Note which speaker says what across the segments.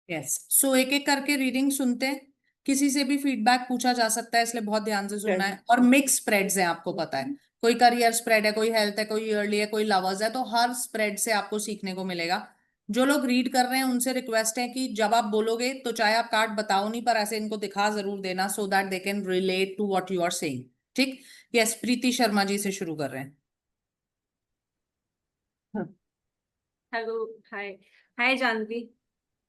Speaker 1: Yes, सो एक एक करके रीडिंग सुनते हैं। किसी से भी फीडबैक पूछा जा सकता है, इसलिए बहुत ध्यान से सुनना है। और मिक्स स्प्रेड्स हैं, आपको पता है, कोई करियर स्प्रेड है, कोई हेल्थ है, कोई ईयरली है, कोई लवर्स है, तो हर स्प्रेड से आपको सीखने को मिलेगा। जो लोग रीड कर रहे हैं उनसे रिक्वेस्ट है कि जब आप बोलोगे तो चाहे आप कार्ड बताओ नहीं, पर ऐसे इनको दिखा जरूर देना, so that they can relate to what you are saying. ठीक। यस, प्रीति शर्मा जी से शुरू कर रहे हैं।
Speaker 2: Hello. Hi. Hi Janhvi.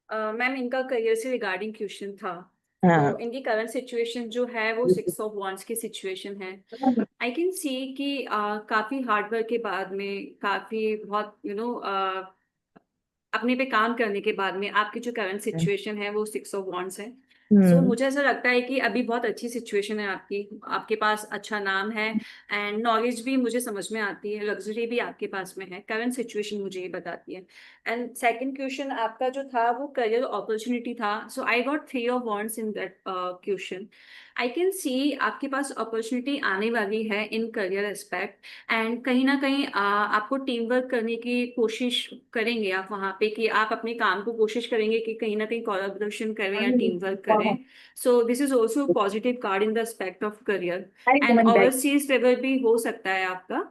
Speaker 2: Ma'am, इनका करियर से रिगार्डिंग क्वेश्चन था। तो
Speaker 3: हाँ।
Speaker 2: इनकी करंट सिचुएशन जो है वो 6 ऑफ वांड्स की सिचुएशन है। आई कैन सी कि काफी हार्ड वर्क के बाद में, काफी बहुत अपने पे काम करने के बाद में आपकी जो करंट सिचुएशन है वो 6 ऑफ वांड्स है। सो
Speaker 3: हम्म।
Speaker 2: मुझे ऐसा लगता है कि अभी बहुत अच्छी सिचुएशन है आपकी। आपके पास अच्छा नाम है एंड नॉलेज भी मुझे समझ में आती है, लग्जरी भी आपके पास में है। करंट सिचुएशन मुझे ये बताती है। एंड सेकंड क्वेश्चन आपका जो था वो करियर अपॉर्चुनिटी था। So I got 3 of wands in that question. I can see आपके पास अपॉर्चुनिटी आने वाली है इन करियर एस्पेक्ट। एंड कहीं ना कहीं आपको टीम वर्क करने की कोशिश करेंगे आप वहां पे, कि आप अपने काम को कोशिश करेंगे कि कहीं ना कहीं कोलैबोरेशन करें या टीम वर्क करें। So this is also positive card in the aspect of career. And overseas travel भी हो सकता है आपका।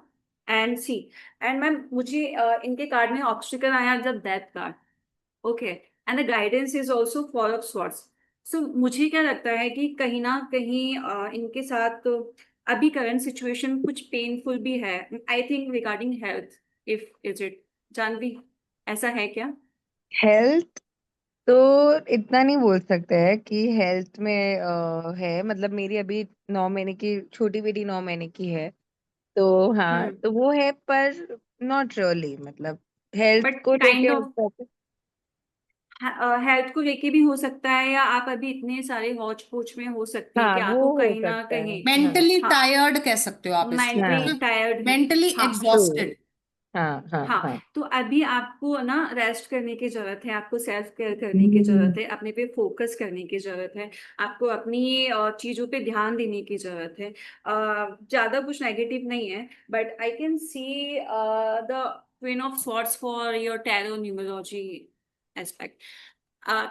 Speaker 2: एंड सी, एंड मैम मुझे इनके कार्ड में ऑब्स्टिकल आया जब death card. Okay. And the guidance is also 4 of swords. So मुझे क्या लगता है कि कहीं ना कहीं इनके साथ तो अभी करंट सिचुएशन कुछ पेनफुल भी है। I think regarding health, if is it Janhvi, ऐसा है क्या?
Speaker 3: हेल्थ तो इतना नहीं बोल सकते हैं कि हेल्थ में है, मतलब मेरी अभी 9 महीने की छोटी बेटी 9 महीने की है। तो हाँ,
Speaker 2: हम्म।
Speaker 3: तो वो है, पर नॉट रियली, मतलब हेल्थ
Speaker 2: बट
Speaker 3: को
Speaker 2: काइंड
Speaker 3: लेके
Speaker 2: ऑफ हेल्थ को लेके भी हो सकता है, या आप अभी इतने सारे हौच पोच में हो सकते हैं
Speaker 3: हाँ,
Speaker 2: कि
Speaker 3: वो
Speaker 2: आपको
Speaker 3: हो
Speaker 2: कहीं ना
Speaker 3: सकता है।
Speaker 2: कहीं।
Speaker 3: हाँ।
Speaker 1: मेंटली
Speaker 2: हाँ,
Speaker 1: टायर्ड कह सकते हो आप इस चीज
Speaker 2: मेंटली
Speaker 1: को,
Speaker 3: हाँ।
Speaker 2: टायर्ड है।
Speaker 1: मेंटली
Speaker 2: हाँ।
Speaker 3: ट्रू।
Speaker 1: एग्जॉस्टेड।
Speaker 3: हाँ, हाँ,
Speaker 2: हाँ।
Speaker 3: हाँ।
Speaker 2: तो अभी आपको ना रेस्ट करने की जरूरत है, आपको सेल्फ केयर करने की
Speaker 3: हम्म।
Speaker 2: जरूरत है, अपने पे फोकस करने की जरूरत है। आपको अपनी चीजों पे ध्यान देने की जरूरत है। ज्यादा कुछ नेगेटिव नहीं है, but I can see the queen of swords for your tarot numerology aspect.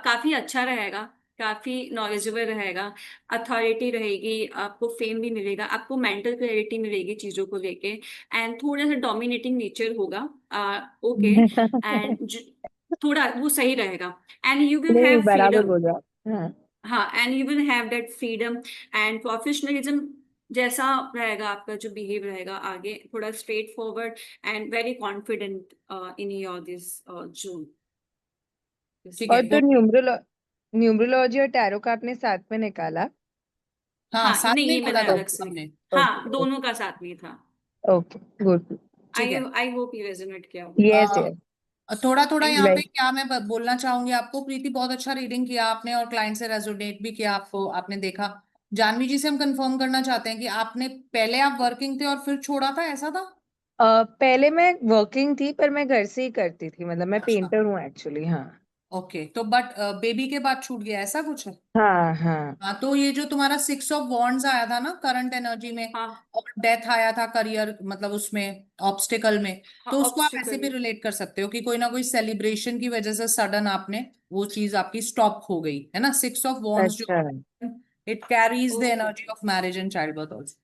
Speaker 2: काफी अच्छा रहेगा, काफी नॉलेजेबल रहेगा, अथॉरिटी रहेगी, आपको फेम भी मिलेगा, आपको मेंटल क्लैरिटी मिलेगी चीजों को लेके। एंड थोड़ा सा डोमिनेटिंग नेचर होगा। ओके। एंड थोड़ा वो सही रहेगा। एंड यू विल
Speaker 3: नहीं,
Speaker 2: हैव
Speaker 3: बराबर
Speaker 2: फ्रीडम।
Speaker 3: बोल रहे हो आप। हाँ।
Speaker 2: हाँ, and you will have that freedom and professionalism जैसा रहेगा आपका जो बिहेव रहेगा आगे, थोड़ा straight forward and very confident in your this zone.
Speaker 1: ठीक
Speaker 3: और
Speaker 1: है,
Speaker 3: तो
Speaker 1: गुड।
Speaker 3: न्यूमरोलॉजी और टैरो का आपने साथ में निकाला?
Speaker 1: हाँ,
Speaker 2: हाँ,
Speaker 1: साथ
Speaker 2: नहीं
Speaker 1: में ही
Speaker 2: ये मैंने
Speaker 1: बोला था
Speaker 2: अलग से।
Speaker 1: हमने।
Speaker 2: हाँ,
Speaker 3: ओके,
Speaker 2: दोनों का साथ में था।
Speaker 3: Okay, good.
Speaker 1: ठीक
Speaker 2: आई
Speaker 1: है।
Speaker 2: आई होप ये रेजोनेट किया होगा।
Speaker 3: Yes, yes.
Speaker 1: थोड़ा थोड़ा
Speaker 2: थैंक
Speaker 1: यहाँ
Speaker 2: यू।
Speaker 1: पे
Speaker 3: राइट।
Speaker 1: क्या मैं बोलना चाहूंगी आपको, प्रीति बहुत अच्छा रीडिंग किया आपने और क्लाइंट से रेजोनेट भी किया, आपको आपने देखा। जानवी जी से हम कंफर्म करना चाहते हैं कि आपने पहले आप वर्किंग थे और फिर छोड़ा था, ऐसा था?
Speaker 3: पहले मैं वर्किंग थी, पर मैं घर से ही करती थी, मतलब मैं
Speaker 1: अच्छा।
Speaker 3: पेंटर हूँ एक्चुअली। हाँ।
Speaker 1: ओके, तो बट बेबी के बाद छूट गया, ऐसा कुछ है?
Speaker 3: हाँ, हाँ।
Speaker 1: हाँ, तो ये जो तुम्हारा 6 ऑफ वॉन्ड्स आया था ना करंट एनर्जी में,
Speaker 2: हाँ।
Speaker 1: और डेथ आया था करियर मतलब उसमें ऑब्स्टिकल में,
Speaker 2: हाँ,
Speaker 1: तो उसको आप ऐसे भी
Speaker 2: ऑब्स्टिकल।
Speaker 1: रिलेट कर सकते हो कि कोई ना कोई सेलिब्रेशन की वजह से सडन आपने वो चीज आपकी स्टॉप हो गई है ना। 6 ऑफ वॉन्ड्स जो
Speaker 3: अच्छा।
Speaker 1: It carries the
Speaker 2: okay.
Speaker 1: Energy of marriage and child birth also.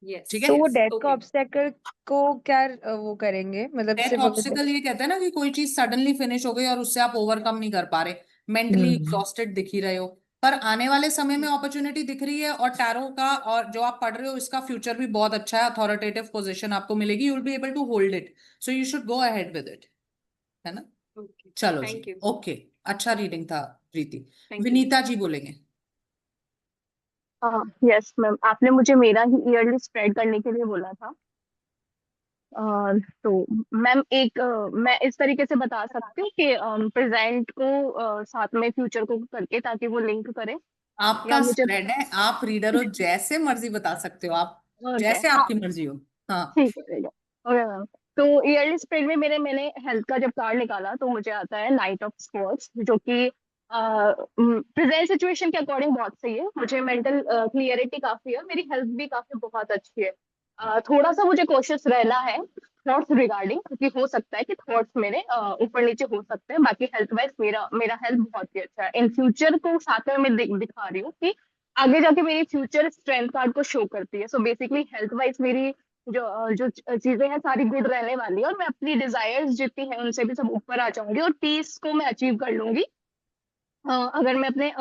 Speaker 2: Yes.
Speaker 1: ठीक है।
Speaker 3: तो वो डेथ का
Speaker 2: ओके।
Speaker 3: ऑब्स्टेकल को क्या वो करेंगे, मतलब
Speaker 1: डेथ
Speaker 3: सिर्फ अगर।
Speaker 1: ऑब्स्टिकल ये कहते हैं ना कि कोई चीज सडनली फिनिश हो गई और उससे आप ओवरकम नहीं कर पा रहे, मेंटली
Speaker 3: हम्म।
Speaker 1: एग्जॉस्टेड दिख ही रहे हो, पर आने वाले समय में अपॉर्चुनिटी दिख रही है। और टैरो का और जो आप पढ़ रहे हो इसका फ्यूचर भी बहुत अच्छा है, अथॉरिटेटिव पोजीशन आपको मिलेगी, you will be able to hold it, so you should go ahead with it, है ना।
Speaker 2: ओके।
Speaker 1: चलो जी,
Speaker 2: थैंक यू।
Speaker 1: ओके। अच्छा रीडिंग था प्रीति।
Speaker 2: Thank you.
Speaker 1: विनीता जी बोलेंगे।
Speaker 4: यस मैम, आपने मुझे मेरा ही ईयरली स्प्रेड करने के लिए बोला था। तो मैम मैं इस तरीके से बता सकती हूँ कि प्रेजेंट को साथ में फ्यूचर को करके, ताकि वो लिंक करे। या
Speaker 1: आपका
Speaker 4: मुझे
Speaker 1: स्प्रेड है, आप रीडर हो, जैसे मर्जी बता सकते हो आप,
Speaker 4: ओके,
Speaker 1: जैसे
Speaker 4: हाँ,
Speaker 1: आपकी मर्जी हो। हाँ।
Speaker 4: ठीक है, ठीक है। Okay ma'am. तो ईयरली स्प्रेड में मैंने हेल्थ का जब कार्ड निकाला तो मुझे आता है नाइट ऑफ स्पोर्ट्स, जो कि प्रेजेंट सिचुएशन के अकॉर्डिंग बहुत सही है। मुझे मेंटल क्लियरिटी काफी है, मेरी हेल्थ भी काफी बहुत अच्छी है। थोड़ा सा मुझे कोशिश रहना है थॉट्स रिगार्डिंग, क्योंकि हो सकता है कि थॉट्स मेरे ऊपर नीचे हो सकते हैं। बाकी हेल्थ वाइज मेरा मेरा हेल्थ बहुत ही अच्छा है। इन फ्यूचर को साथ में मैं दिखा रही हूँ कि आगे जाके मेरी फ्यूचर स्ट्रेंथ कार्ड को शो करती है। सो बेसिकली हेल्थ वाइज मेरी जो चीजें हैं सारी गुड रहने वाली है, और मैं अपनी डिजायर्स जितनी है उनसे भी सब ऊपर आ जाऊंगी और पीस को मैं अचीव कर लूंगी। अगर मैं अपने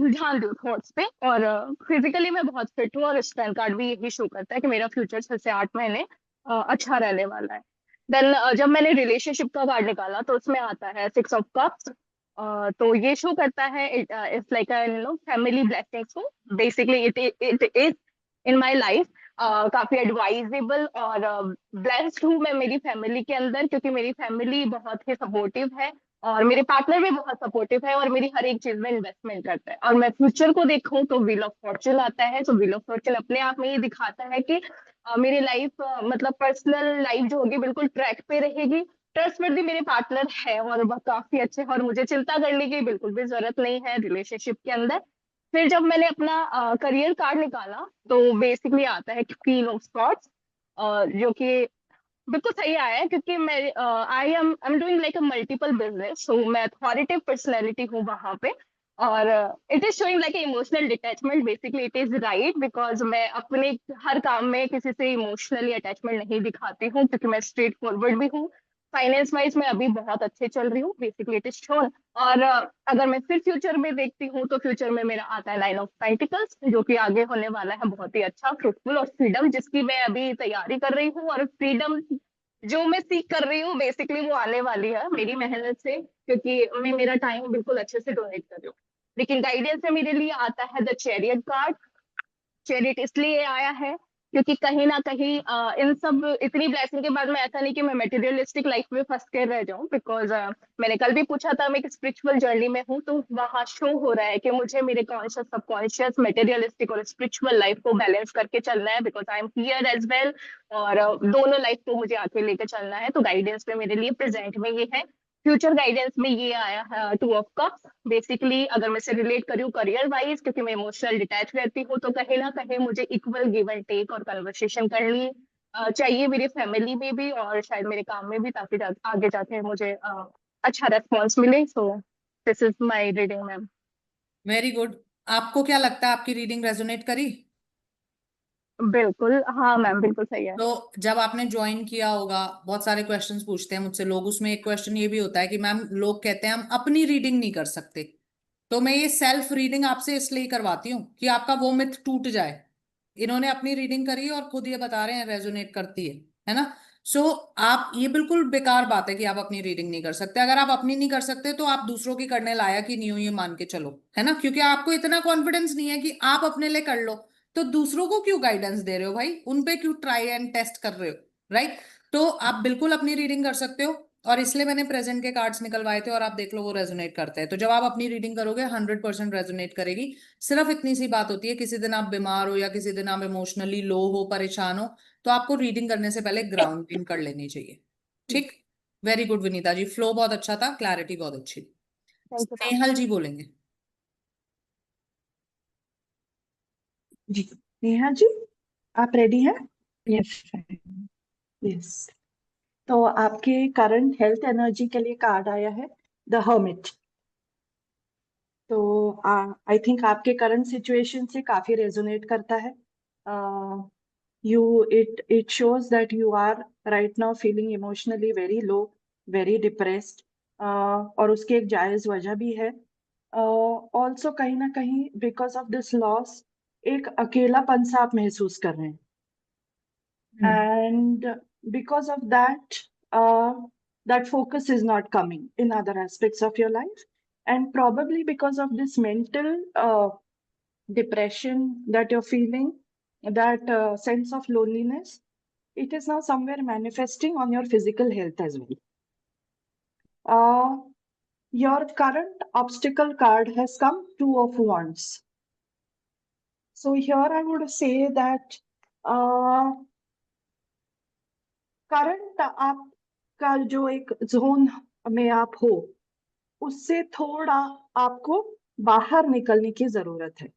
Speaker 4: ध्यान दूँ थॉट्स पे। और फिजिकली मैं बहुत फिट हूँ, और स्ट्रेंथ कार्ड भी यही शो करता है कि मेरा फ्यूचर 6 से 8 महीने अच्छा रहने वाला है। देन जब मैंने रिलेशनशिप का कार्ड निकाला तो उसमें आता है 6 ऑफ कप्स। तो ये शो करता है इट्स लाइक फैमिली ब्लेसिंग्स को। Basically it is in my life काफी एडवाइजेबल और ब्लेस्ड हूँ मैं मेरी फैमिली के अंदर, क्योंकि मेरी फैमिली बहुत ही सपोर्टिव है और मेरे पार्टनर भी बहुत सपोर्टिव है और मेरी हर एक चीज में इन्वेस्टमेंट करता है। और मैं फ्यूचर को देखूं तो व्हील ऑफ फॉर्चून आता है। तो व्हील ऑफ फॉर्चून अपने आप में ये दिखाता है कि मेरी लाइफ मतलब पर्सनल लाइफ जो होगी बिल्कुल ट्रैक पे रहेगी। ट्रस्टवर्दी मेरे पार्टनर है और वह काफी अच्छे हैं, और मुझे चिंता करने की बिल्कुल भी जरूरत नहीं है रिलेशनशिप के अंदर। फिर जब मैंने अपना करियर कार्ड निकाला तो बेसिकली आता है क्वीन ऑफ सॉर्ड्स, जो कि बिल्कुल सही आया है, क्योंकि मैं I am doing like a multiple business. So मैं अथॉरिटिव पर्सनैलिटी हूँ वहां पे। और it is showing like emotional detachment. Basically it is right, because मैं अपने हर काम में किसी से इमोशनली अटैचमेंट नहीं दिखाती हूँ, क्योंकि मैं स्ट्रेट फॉरवर्ड भी हूँ। फाइनेंस वाइज मैं अभी बहुत अच्छे चल रही हूँ, बेसिकली इट इज शोन। और अगर मैं फिर फ्यूचर में देखती हूँ तो फ्यूचर में मेरा आता है 9 ऑफ पेंटिकल्स, जो कि आगे होने वाला है बहुत ही अच्छा फ्रूटफुल। और फ्रीडम जिसकी मैं अभी तैयारी कर रही हूँ, और फ्रीडम जो मैं सीख कर रही हूँ बेसिकली वो आने वाली है मेरी मेहनत से, क्योंकि मैं मेरा टाइम बिल्कुल अच्छे से डोनेट कर रही हूँ। लेकिन गाइडेंस में मेरे लिए आता है द चैरियट कार्ड। चैरिट इसलिए आया है क्योंकि कहीं ना कहीं इन सब इतनी ब्लेसिंग के बाद मैं ऐसा नहीं कि मैं मटेरियलिस्टिक लाइफ में फंस कर रह जाऊं। बिकॉज मैंने कल भी पूछा था, मैं एक स्पिरिचुअल जर्नी में हूँ, तो वहां शो हो रहा है कि मुझे मेरे कॉन्शियस सबकॉन्शियस मटेरियलिस्टिक और स्पिरिचुअल लाइफ को बैलेंस करके चलना है, because I am here as well. और दोनों लाइफ को मुझे आगे लेकर चलना है। तो गाइडेंस में मेरे लिए प्रेजेंट में ये है। फ्यूचर गाइडेंस में ये आया है 2 ऑफ कप्स। बेसिकली अगर मैं इसे रिलेट करूँ करियर वाइज, क्योंकि मैं इमोशनल डिटैच रहती हूँ, तो कहीं ना कहीं मुझे इक्वल गिव एंड टेक और कन्वर्सेशन करनी चाहिए मेरी फैमिली में भी और शायद मेरे काम में भी, ताकि आगे जाके मुझे अच्छा रेस्पॉन्स मिले। So this is my reading ma'am.
Speaker 1: Very good. आपको क्या लगता है, आपकी रीडिंग रेजोनेट करी?
Speaker 4: बिल्कुल हाँ मैम, बिल्कुल सही है।
Speaker 1: तो जब आपने ज्वाइन किया होगा, बहुत सारे क्वेश्चंस पूछते हैं मुझसे लोग, उसमें एक क्वेश्चन ये भी होता है कि मैम लोग कहते हैं हम अपनी रीडिंग नहीं कर सकते। तो मैं ये सेल्फ रीडिंग आपसे इसलिए करवाती हूँ कि आपका वो मिथ टूट जाए। इन्होंने अपनी रीडिंग करी और खुद ये बता रहे हैं रेजोनेट करती है ना। सो आप, ये बिल्कुल बेकार बात है कि आप अपनी रीडिंग नहीं कर सकते। अगर आप अपनी नहीं कर सकते तो आप दूसरों की करने लायक ही नहीं हो, ये मान के चलो, है ना। क्योंकि आपको इतना कॉन्फिडेंस नहीं है कि आप अपने लिए कर लो, तो दूसरों को क्यों गाइडेंस दे रहे हो भाई, उन पे क्यों ट्राई एंड टेस्ट कर रहे हो, राइट। तो आप बिल्कुल अपनी रीडिंग कर सकते हो, और इसलिए मैंने प्रेजेंट के कार्ड्स निकलवाए थे और आप देख लो वो रेजोनेट करते हैं। तो जब आप अपनी रीडिंग करोगे 100% रेजोनेट करेगी। सिर्फ इतनी सी बात होती है, किसी दिन आप बीमार हो या किसी दिन आप इमोशनली लो हो, परेशान हो, तो आपको रीडिंग करने से पहले ग्राउंडिंग कर लेनी चाहिए। ठीक। Very good Vinita ji, flow बहुत अच्छा था, क्लैरिटी बहुत अच्छी थी।
Speaker 4: Thank you ma'am.
Speaker 1: Snehal ji बोलेंगे।
Speaker 5: जी नेहा जी, आप रेडी हैं? Yes yes. तो आपके करंट हेल्थ एनर्जी के लिए कार्ड आया है द हर्मिट। तो आई थिंक आपके करंट सिचुएशन से काफी रेजोनेट करता है। You it shows that you are right now feeling emotionally very low, very depressed, और उसकी एक जायज वजह भी है। ऑल्सो कहीं ना कहीं बिकॉज ऑफ दिस लॉस एक अकेलापन सा आप महसूस कर रहे हैं। And because of that, that focus is not coming in other aspects of your life. And probably because of this mental depression that you're feeling, that sense of loneliness, it is now somewhere manifesting on your physical health as well. Your current obstacle card has come 2 of Wands. So here I would say that current आपका जो एक zone में आप हो, उससे थोड़ा आपको बाहर निकलने की जरूरत है।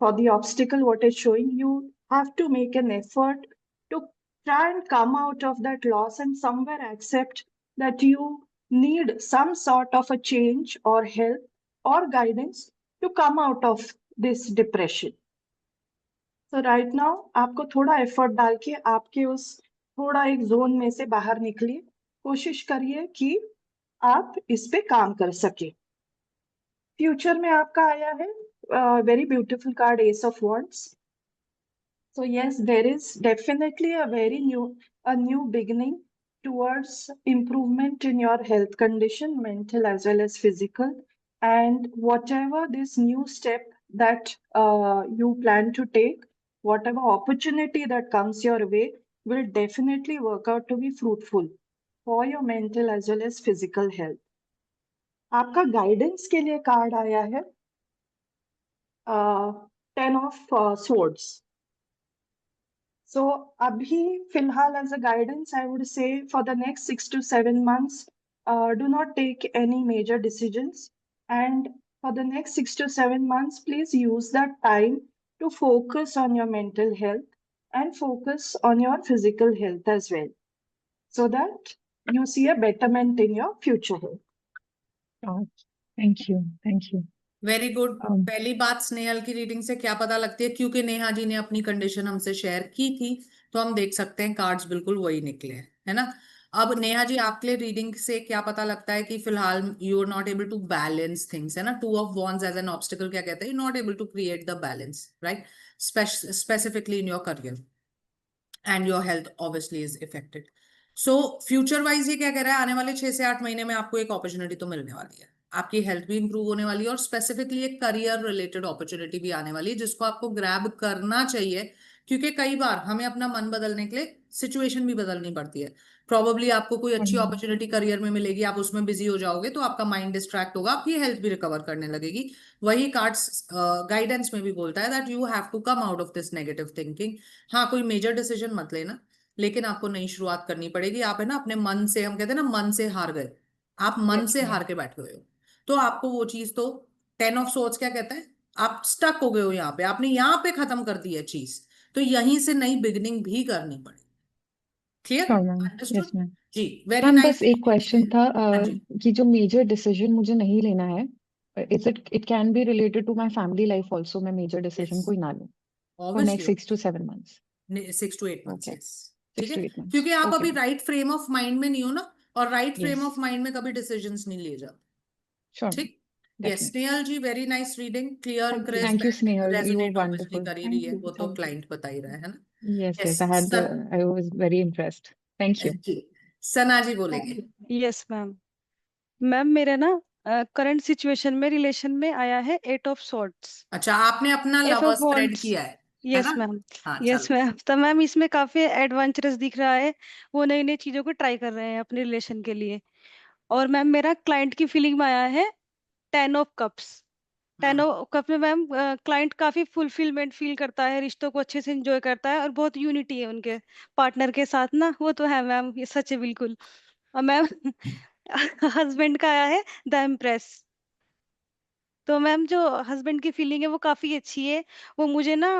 Speaker 5: For the obstacle what is showing, you have to make an effort try and come out of that loss and somewhere accept that you need some sort of a change or help or guidance to come out of this depression. So right now आपको थोड़ा effort डाल के आपके उस थोड़ा एक zone में से बाहर निकलिए, कोशिश करिए कि आप इस पे काम कर सके। फ्यूचर में आपका आया है very beautiful card S of wands. So yes, there is definitely a new beginning towards improvement in your health condition, mental as well as physical. And whatever this new step that you plan to take, whatever opportunity that comes your way, will definitely work out to be fruitful for your mental as well as physical health. आपका guidance के लिए card आया है 10 of swords. So, abhi filhal as a guidance, I would say for the next 6 to 7 months, do not take any major decisions. And for the next 6 to 7 months, please use that time to focus on your mental health and focus on your physical health as well, so that you see a betterment in your future health.
Speaker 3: Oh, thank you. Thank you.
Speaker 1: Very good.
Speaker 3: Um,
Speaker 1: पहली बात, स्नेहल की reading से क्या पता लगती है, क्योंकि नेहा जी ने अपनी कंडीशन हमसे शेयर की थी, तो हम देख सकते हैं कार्ड्स बिल्कुल वही निकले हैं, है ना। अब नेहा जी, आपके लिए रीडिंग से क्या पता लगता है कि फिलहाल you are not able to balance things, है ना। 2 of wands as an obstacle क्या कहते हैं, you not able to create the balance, right, specifically in your career and your health obviously is affected. So future wise ये क्या कह रहा है, आने वाले 6 से 8 महीने में आपको एक अपॉर्चुनिटी तो मिलने वाली है, आपकी हेल्थ भी इंप्रूव होने वाली है, और स्पेसिफिकली एक करियर रिलेटेड अपॉर्चुनिटी भी आने वाली है जिसको आपको ग्रैब करना चाहिए, क्योंकि कई बार हमें अपना मन बदलने के लिए सिचुएशन भी बदलनी पड़ती है। प्रॉबेबली आपको कोई अच्छी अपॉर्चुनिटी करियर में मिलेगी, आप उसमें बिजी हो जाओगे तो आपका माइंड डिस्ट्रैक्ट होगा, आपकी हेल्थ भी रिकवर करने लगेगी। वही कार्ड्स गाइडेंस में भी बोलता है that you have to come out of this negative thinking. हाँ, कोई मेजर डिसीजन मत लेना, लेकिन आपको नई शुरुआत करनी पड़ेगी। आप है ना अपने मन से, हम कहते हैं ना मन से हार गए, आप मन
Speaker 3: Yes,
Speaker 1: से
Speaker 3: ma'am.
Speaker 1: हार के बैठ गए हो, तो आपको वो चीज तो 10 ऑफ सोर्ड्स क्या कहता है, आप स्टक हो गए हो यहाँ पे, आपने यहाँ पे खत्म कर दी है चीज, तो यहीं से नई बिगिनिंग भी करनी पड़ेगी। Clear,
Speaker 3: Sure, ma'am.
Speaker 1: Understood
Speaker 3: Yes, ma'am.
Speaker 1: जी, वेरी
Speaker 3: मैम
Speaker 1: नाइस।
Speaker 3: बस एक क्वेश्चन था
Speaker 1: हाँ जी,
Speaker 3: कि जो मेजर डिसीजन मुझे नहीं लेना है, it can be related to my family life also, मैं मेजर डिसीजन
Speaker 1: यस,
Speaker 3: कोई ना लूं for
Speaker 1: obviously,
Speaker 3: next 6 to 7 months.
Speaker 1: 6 to 8 months,
Speaker 3: okay,
Speaker 1: yes. ठीक
Speaker 3: सिक्स
Speaker 1: है,
Speaker 3: टू एट मंथ्स
Speaker 1: क्योंकि आप
Speaker 3: ओके
Speaker 1: अभी
Speaker 3: ma'am.
Speaker 1: Right frame of mind में नहीं हो ना, और right frame
Speaker 3: yes,
Speaker 1: of mind में कभी डिसीजंस नहीं लिए जाते।
Speaker 3: श्योर मैम,
Speaker 1: ठीक, yes
Speaker 3: definitely.
Speaker 1: Snehal ji, very nice reading, clear,
Speaker 5: Thank you.
Speaker 1: Crisp
Speaker 3: thank you
Speaker 1: and
Speaker 3: Snehal, you were
Speaker 1: resonate obviously
Speaker 3: wonderful.
Speaker 1: कर ही रही
Speaker 5: Thank
Speaker 1: है,
Speaker 5: you.
Speaker 1: वो तो
Speaker 5: Thank you.
Speaker 1: क्लाइंट बता ही रहा है ना।
Speaker 3: Yes
Speaker 1: yes,
Speaker 3: yes, I was very impressed. Thank you.
Speaker 1: जी, सना जी बोलेंगे।
Speaker 5: Thank you.
Speaker 6: Yes ma'am. Ma'am मेरे ना करंट सिचुएशन में रिलेशन में आया है 8 ऑफ सॉर्ट्स,
Speaker 1: अच्छा, आपने अपना
Speaker 6: eight
Speaker 1: lover
Speaker 6: of
Speaker 1: spread
Speaker 6: wands.
Speaker 1: किया है
Speaker 6: यस
Speaker 1: ना।
Speaker 6: मैम।
Speaker 1: हाँ
Speaker 6: यस
Speaker 1: चलो,
Speaker 6: मैम, तो मैम इसमें काफी एडवेंचरस दिख रहा है, वो नई नई चीजों को ट्राई कर रहे हैं अपने रिलेशन के लिए। और मैम मेरा क्लाइंट की फीलिंग में आया है 10 ऑफ कप्स। 10 ऑफ कप में मैम क्लाइंट काफी फुलफिलमेंट फील करता है, रिश्तों को अच्छे से एंजॉय करता है, और बहुत यूनिटी है उनके पार्टनर के साथ ना, वो तो है मैम, ये सच है बिल्कुल। और मैम हस्बैंड का आया है द एम्प्रेस। तो मैम जो हस्बैंड की फीलिंग है वो काफी अच्छी है, वो मुझे ना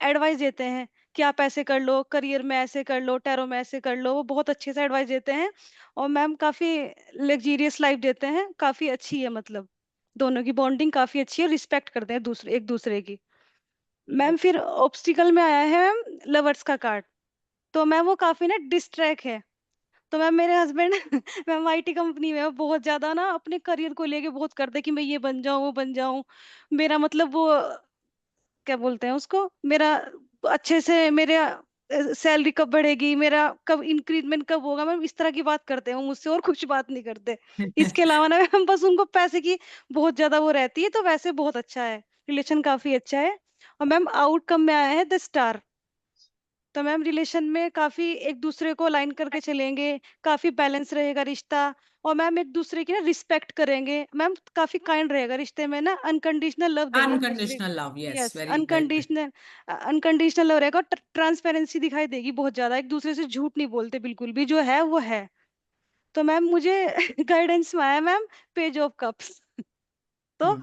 Speaker 6: एडवाइस देते हैं कि आप ऐसे कर लो, करियर में ऐसे कर लो, टैरो में ऐसे कर लो, वो बहुत अच्छे से एडवाइस देते हैं। और मैम काफी लग्जीरियस लाइफ देते हैं, काफी अच्छी है, मतलब दोनों की बॉन्डिंग काफी अच्छी है, रिस्पेक्ट करते हैं दूसरे एक दूसरे की। मैम फिर ऑब्स्टिकल में आया है मैम लवर्स का कार्ड। तो मैम वो काफी ना डिस्ट्रैक्ट है। तो मैम मेरे हस्बैंड मैम आईटी कंपनी में है, बहुत ज्यादा ना अपने करियर को लेके बहुत करते कि मैं ये बन जाऊं वो बन जाऊं। मेरा मतलब वो क्या बोलते हैं उसको, मेरा अच्छे से मेरे सैलरी कब बढ़ेगी, मेरा कब इंक्रीजमेंट कब होगा, मैम इस तरह की बात करते हैं वो मुझसे, और कुछ बात नहीं करते। इसके अलावा ना मैम बस उनको पैसे की बहुत ज्यादा वो रहती है। तो वैसे बहुत अच्छा है, रिलेशन काफी अच्छा है। और मैम आउटकम में आया है द स्टार। तो मैम रिलेशन में काफी एक दूसरे को लाइन करके चलेंगे, काफी बैलेंस रहेगा रिश्ता। और मैम एक दूसरे की ना रिस्पेक्ट करेंगे, मैम काफी काइंड रहेगा रिश्ते में ना, अनकंडीशनल लव देंगे एक दूसरे।
Speaker 1: Unconditional love, yes,
Speaker 6: yes,
Speaker 1: very very good.
Speaker 6: Unconditional unconditional love रहेगा, ट्रांसपेरेंसी दिखाई देगी बहुत ज्यादा, एक दूसरे से झूठ नहीं बोलते बिल्कुल भी, जो है वो है। तो मैम मुझे गाइडेंस में आया मैम पेज ऑफ कप्स। तो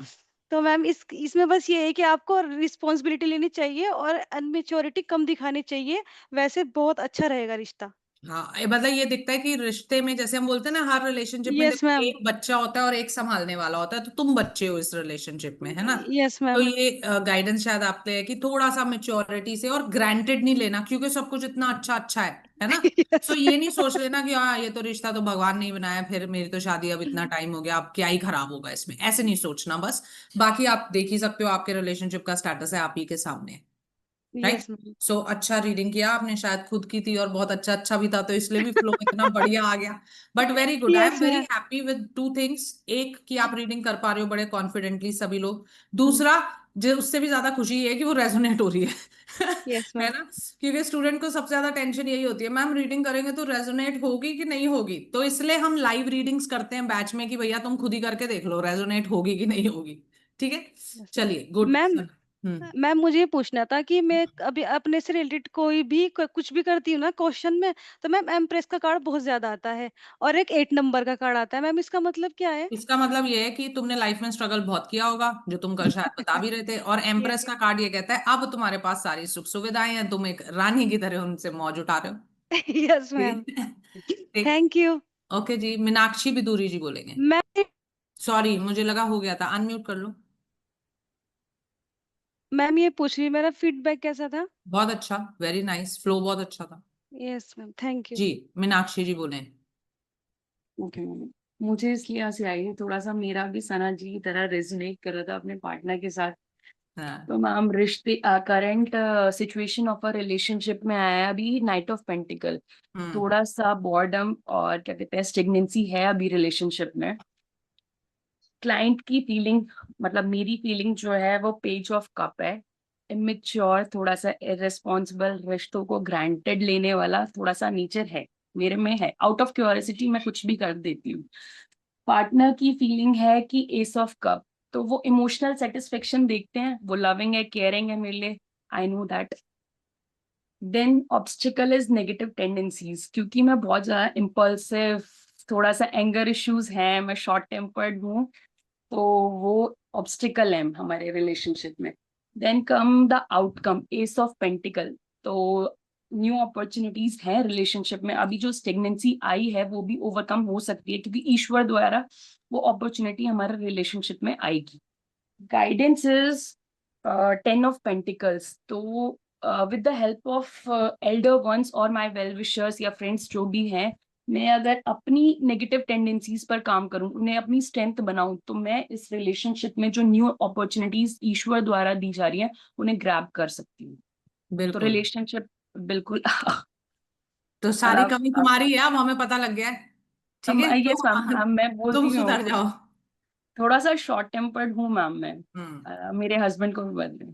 Speaker 6: तो मैम इसमें बस ये है कि आपको रिस्पॉन्सिबिलिटी लेनी चाहिए और अनमेच्योरिटी कम दिखानी चाहिए, वैसे बहुत अच्छा रहेगा रिश्ता।
Speaker 1: हाँ, मतलब ये दिखता है कि रिश्ते में, जैसे हम बोलते हैं ना, हर रिलेशनशिप में
Speaker 6: यस
Speaker 1: देखो
Speaker 6: मैम।
Speaker 1: एक बच्चा होता है और एक संभालने वाला होता है, तो तुम बच्चे हो इस रिलेशनशिप में, है ना।
Speaker 6: यस
Speaker 1: तो
Speaker 6: मैम।
Speaker 1: ये गाइडेंस शायद आपके है कि थोड़ा सा मेच्योरिटी से, और ग्रांटेड नहीं लेना क्योंकि सब कुछ इतना अच्छा अच्छा है ना।
Speaker 6: यस
Speaker 1: तो ये नहीं सोच लेना कि हाँ ये तो रिश्ता तो भगवान ने ही बनाया, फिर मेरी तो शादी अब इतना टाइम हो गया, अब क्या ही खराब होगा इसमें, ऐसे नहीं सोचना बस। बाकी आप देख ही सकते हो आपके रिलेशनशिप का स्टेटस है आप ही के सामने, राइट।
Speaker 6: Yes ma'am.
Speaker 1: सो अच्छा रीडिंग किया आपने, शायद खुद की थी और बहुत अच्छा अच्छा भी था, तो इसलिए भी फ्लो इतना बढ़िया आ गया। But very good, I am
Speaker 6: yes
Speaker 1: very
Speaker 6: ma'am.
Speaker 1: Happy with two things. एक कि आप रीडिंग कर पा रहे हो बड़े कॉन्फिडेंटली सभी लोग। दूसरा, जो उससे भी ज्यादा खुशी ये है कि वो रेजोनेट हो रही है
Speaker 6: यस
Speaker 1: है
Speaker 6: मैम।
Speaker 1: ना। क्योंकि स्टूडेंट को सबसे ज्यादा टेंशन यही होती है, मैम रीडिंग करेंगे तो रेजोनेट होगी कि नहीं होगी, तो इसलिए हम लाइव रीडिंग्स करते हैं बैच में कि भैया तुम खुद ही करके देख लो रेजोनेट होगी कि नहीं होगी। ठीक है,
Speaker 6: यस
Speaker 1: चलिए गुड।
Speaker 6: मैम।
Speaker 1: हम्म।
Speaker 6: मैम मुझे ये पूछना था कि मैं अभी अपने से रिलेटेड कोई भी कुछ भी करती हूँ ना क्वेश्चन में, तो मैम एम्प्रेस का कार्ड बहुत ज्यादा आता है और एक 8 नंबर का कार्ड आता है, मैम इसका मतलब क्या है?
Speaker 1: इसका मतलब ये है कि तुमने लाइफ में स्ट्रगल बहुत किया होगा, जो तुम कल शायद बता भी रहे थे, और
Speaker 6: यस।
Speaker 1: एम्प्रेस का कार्ड ये कहता है अब तुम्हारे पास सारी सुख सुविधाएं हैं, तुम एक रानी की तरह उनसे मौज उठा रहे हो।
Speaker 6: Yes ma'am.
Speaker 1: ठीक है? ठीक।
Speaker 6: थैंक यू
Speaker 1: ओके जी, मीनाक्षी बिदुरी जी बोलेंगे।
Speaker 6: मैम।
Speaker 1: सॉरी, मुझे लगा हो गया था, अनम्यूट कर लो।
Speaker 6: मैम ये पूछ रही मेरा फीडबैक कैसा था?
Speaker 1: बहुत अच्छा, वेरी नाइस, फ्लो बहुत अच्छा था।
Speaker 6: Yes ma'am, thank you.
Speaker 1: जी, मीनाक्षी जी बोले।
Speaker 7: ओके मैम, मुझे इसलिए हंसी आई है, थोड़ा सा मेरा भी सना जी की तरह रेजोनेट कर रहा था अपने पार्टनर के साथ।
Speaker 1: हाँ।
Speaker 7: तो मैम रिश्ते current situation of a relationship में आया है अभी नाइट ऑफ पेंटिकल।
Speaker 1: हम्म।
Speaker 7: थोड़ा सा बॉर्डम और क्या कहते हैं स्टेगनेंसी है अभी रिलेशनशिप में। क्लाइंट की फीलिंग, मतलब मेरी फीलिंग जो है वो पेज ऑफ कप है। इमेच्योर, थोड़ा सा इररिस्पॉन्सिबल, रिश्तों को ग्रांटेड लेने वाला थोड़ा सा नेचर है मेरे में, है। आउट ऑफ क्यूरियोसिटी मैं कुछ भी कर देती हूँ। पार्टनर की फीलिंग है कि एस ऑफ कप, तो वो इमोशनल सेटिस्फेक्शन देखते हैं, वो लविंग है, केयरिंग है मेरे लिए, I know that. Then obstacle is negative tendencies, क्योंकि मैं बहुत ज्यादा इम्पल्सिव, थोड़ा सा एंगर इश्यूज हैं, मैं शॉर्ट टेम्पर्ड हूँ, तो वो ऑब्स्टिकल है हमारे रिलेशनशिप में। Then come the outcome, ace of pentacle, तो न्यू अपॉर्चुनिटीज हैं रिलेशनशिप में। अभी जो स्टेगनेंसी आई है वो भी ओवरकम हो सकती है क्योंकि ईश्वर द्वारा वो अपॉर्चुनिटी हमारे रिलेशनशिप में आएगी। गाइडेंस इज 10 ऑफ पेंटिकल्स, तो with the help of elder ones और माय वेल विशर्स या फ्रेंड्स जो भी हैं, मैं अगर अपनी नेगेटिव टेंडेंसीज पर काम करूं, उन्हें अपनी स्ट्रेंथ बनाऊं, तो मैं इस रिलेशनशिप में जो न्यू अपॉर्चुनिटीज ईश्वर द्वारा दी जा रही हैं उन्हें ग्रैब कर सकती हूँ। तो
Speaker 1: बिल्कुल।
Speaker 7: रिलेशनशिप बिल्कुल
Speaker 1: तो सारी कमी
Speaker 7: अब
Speaker 1: तुम्हारी है, अब हमें पता लग गया है। ठीक है,
Speaker 7: यस मैम, मैं बोलती
Speaker 1: तुम
Speaker 7: भी हूँ,
Speaker 1: सुधर जाओ।
Speaker 7: थोड़ा सा शॉर्ट टेम्पर्ड हूँ मैम मैं।
Speaker 1: हम्म।
Speaker 7: मेरे हस्बैंड को भी बदले।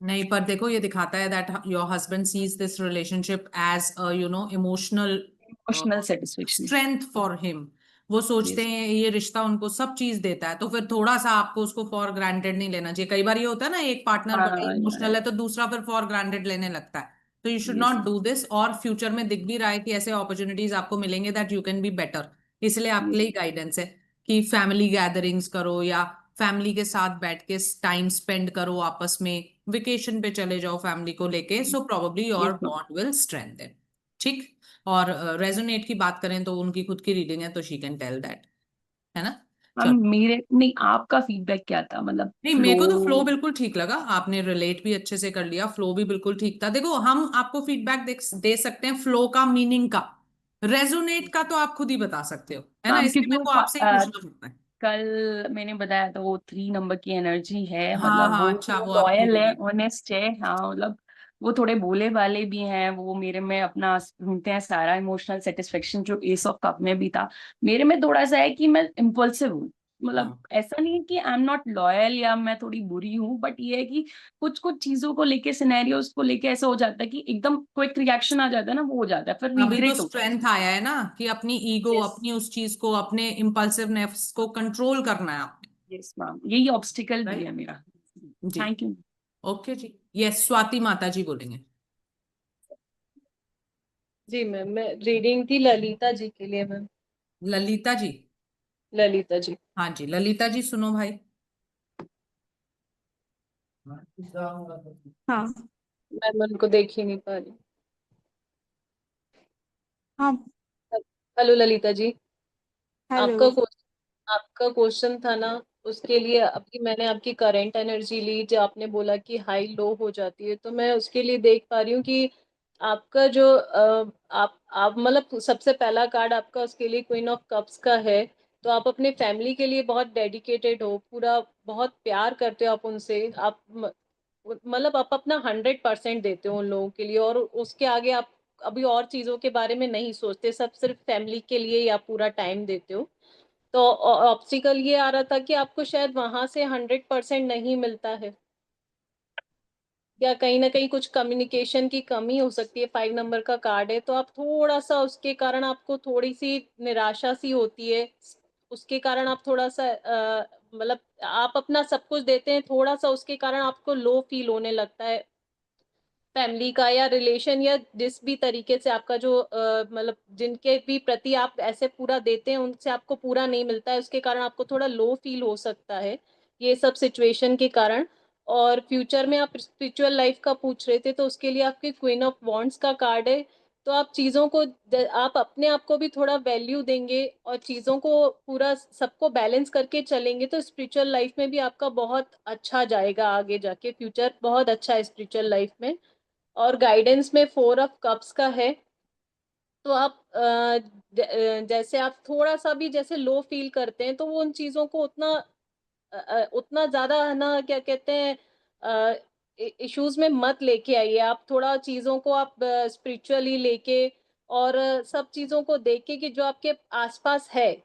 Speaker 1: नहीं, पर देखो ये दिखाता है that your husband sees this relationship as a emotional
Speaker 7: emotional satisfaction.
Speaker 1: Strength for him. वो सोचते
Speaker 7: यस।
Speaker 1: हैं ये रिश्ता उनको सब चीज देता है, तो फिर थोड़ा सा आपको उसको फॉर ग्रांटेड नहीं लेना चाहिए। कई बार ये होता है ना, एक पार्टनर बड़ा
Speaker 7: हाँ
Speaker 1: इमोशनल है तो दूसरा फिर फॉर ग्रांटेड लेने लगता है। तो you should
Speaker 7: yes
Speaker 1: not do this, और फ्यूचर में दिख भी रहा है कि ऐसे अपॉर्चुनिटीज आपको मिलेंगे that you can be better. इसलिए आपके
Speaker 7: यस
Speaker 1: लिए गाइडेंस है कि फैमिली गैदरिंग्स करो, या फैमिली के साथ बैठ के टाइम स्पेंड करो आपस में, वेकेशन पे चले जाओ फैमिली को लेके, so probably your
Speaker 7: yes ma'am.
Speaker 1: Bond will strengthen. ठीक। और रेजोनेट की बात करें तो उनकी खुद की रीडिंग है, तो शी कैन टेल दैट, है ना।
Speaker 7: मैम
Speaker 1: चलो,
Speaker 7: मेरे नहीं, आपका फीडबैक क्या था, मतलब
Speaker 1: नहीं मेरे
Speaker 7: फ्लो?
Speaker 1: को तो फ्लो बिल्कुल ठीक लगा, आपने रिलेट भी अच्छे से कर लिया, फ्लो भी बिल्कुल ठीक था। देखो हम आपको फीडबैक दे सकते हैं फ्लो का, मीनिंग का। रेजोनेट का तो आप खुद ही बता सकते हो, है ना,
Speaker 7: मैम
Speaker 1: इसलिए
Speaker 7: क्योंकि
Speaker 1: मेरे
Speaker 7: वो
Speaker 1: को आपसे ही पूछना पड़ता है।
Speaker 7: कल मैंने बताया था वो 3 नंबर की एनर्जी है,
Speaker 1: हाँ
Speaker 7: मतलब वो
Speaker 1: हाँ, अच्छा, वो आपकी
Speaker 7: लॉयल है,
Speaker 1: रीडिंग।
Speaker 7: ऑनेस्ट है, हाँ मतलब वो थोड़े भोले वाले भी हैं, वो मेरे में अपना ढूंढते हैं सारा इमोशनल सेटिस्फेक्शन जो एस ऑफ कप में भी था। मेरे में थोड़ा सा है कि मैं इम्पल्सिव हूँ, मतलब ऐसा नहीं है कि आई एम नॉट लॉयल या मैं थोड़ी बुरी हूँ, बट ये है कि कुछ कुछ चीजों को लेके, सिनेरियोस को लेके ऐसा हो जाता है कि एकदम क्विक रिएक्शन आ जाता है ना, वो हो जाता है, फिर
Speaker 1: अभी तो
Speaker 7: रिग्रेट होता
Speaker 1: स्ट्रेंथ आया है ना, कि अपनी ईगो,
Speaker 7: है। यस।
Speaker 1: अपनी उस चीज को, अपने इम्पल्सिवनेस को कंट्रोल करना है आपने।
Speaker 7: यस मैम, यही ऑब्स्टिकल भी
Speaker 1: राइट।
Speaker 7: है मेरा।
Speaker 1: जी।
Speaker 7: Thank you.
Speaker 1: ओके जी, यस, स्वाति माता जी बोलेंगे।
Speaker 8: जी मैम, मैं रीडिंग थी ललिता जी के लिए मैम।
Speaker 1: ललिता जी।
Speaker 8: ललिता जी।
Speaker 1: हाँ जी, ललिता जी सुनो भाई।
Speaker 8: हाँ, मैं उनको देख ही नहीं पा रही।
Speaker 6: हाँ।
Speaker 8: Hello Lalita ji,
Speaker 6: hello.
Speaker 8: आपका क्वेश्चन था ना, उसके लिए अभी मैंने आपकी करंट एनर्जी ली, जो आपने बोला कि हाई लो हो जाती है, तो मैं उसके लिए देख पा रही हूँ कि आपका जो आप मतलब सबसे पहला कार्ड आपका उसके लिए क्वीन ऑफ कप्स का है। तो आप अपने फैमिली के लिए बहुत डेडिकेटेड हो, पूरा बहुत प्यार करते हो आप उनसे, आप मतलब आप अपना 100% देते हो उन लोगों के लिए, और उसके आगे आप अभी और चीजों के बारे में नहीं सोचते, सब सिर्फ फैमिली के लिए ही आप पूरा टाइम देते हो। तो ऑब्स्टिकल ये आ रहा था कि आपको शायद वहां से 100% नहीं मिलता है, या कहीं ना कहीं कुछ कम्युनिकेशन की कमी हो सकती है। 5 नंबर का कार्ड है, तो आप थोड़ा सा उसके कारण आपको थोड़ी सी निराशा सी होती है, उसके कारण आप थोड़ा सा मतलब आप अपना सब कुछ देते हैं, थोड़ा सा उसके कारण आपको लो फील होने लगता है। फैमिली का या रिलेशन या जिस भी तरीके से आपका जो मतलब जिनके भी प्रति आप ऐसे पूरा देते हैं, उनसे आपको पूरा नहीं मिलता है, उसके कारण आपको थोड़ा लो फील हो सकता है, ये सब सिचुएशन के कारण। और फ्यूचर में आप स्पिरिचुअल लाइफ का पूछ रहे थे, तो उसके लिए आपके क्वीन ऑफ वॉन्ड्स का कार्ड है। तो आप चीज़ों को आप अपने आप को भी थोड़ा वैल्यू देंगे और चीज़ों को पूरा सबको बैलेंस करके चलेंगे, तो स्पिरिचुअल लाइफ में भी आपका बहुत अच्छा जाएगा, आगे जाके फ्यूचर बहुत अच्छा है स्पिरिचुअल लाइफ में। और गाइडेंस में 4 ऑफ कप्स का है। तो आप जैसे आप थोड़ा सा भी जैसे लो फील करते हैं, तो वो उन चीजों को उतना उतना ज्यादा है ना, क्या कहते हैं, इश्यूज में मत लेके आइए। आप थोड़ा चीजों को आप स्पिरिचुअली लेके और सब चीजों को देख के कि जो आपके आसपास है,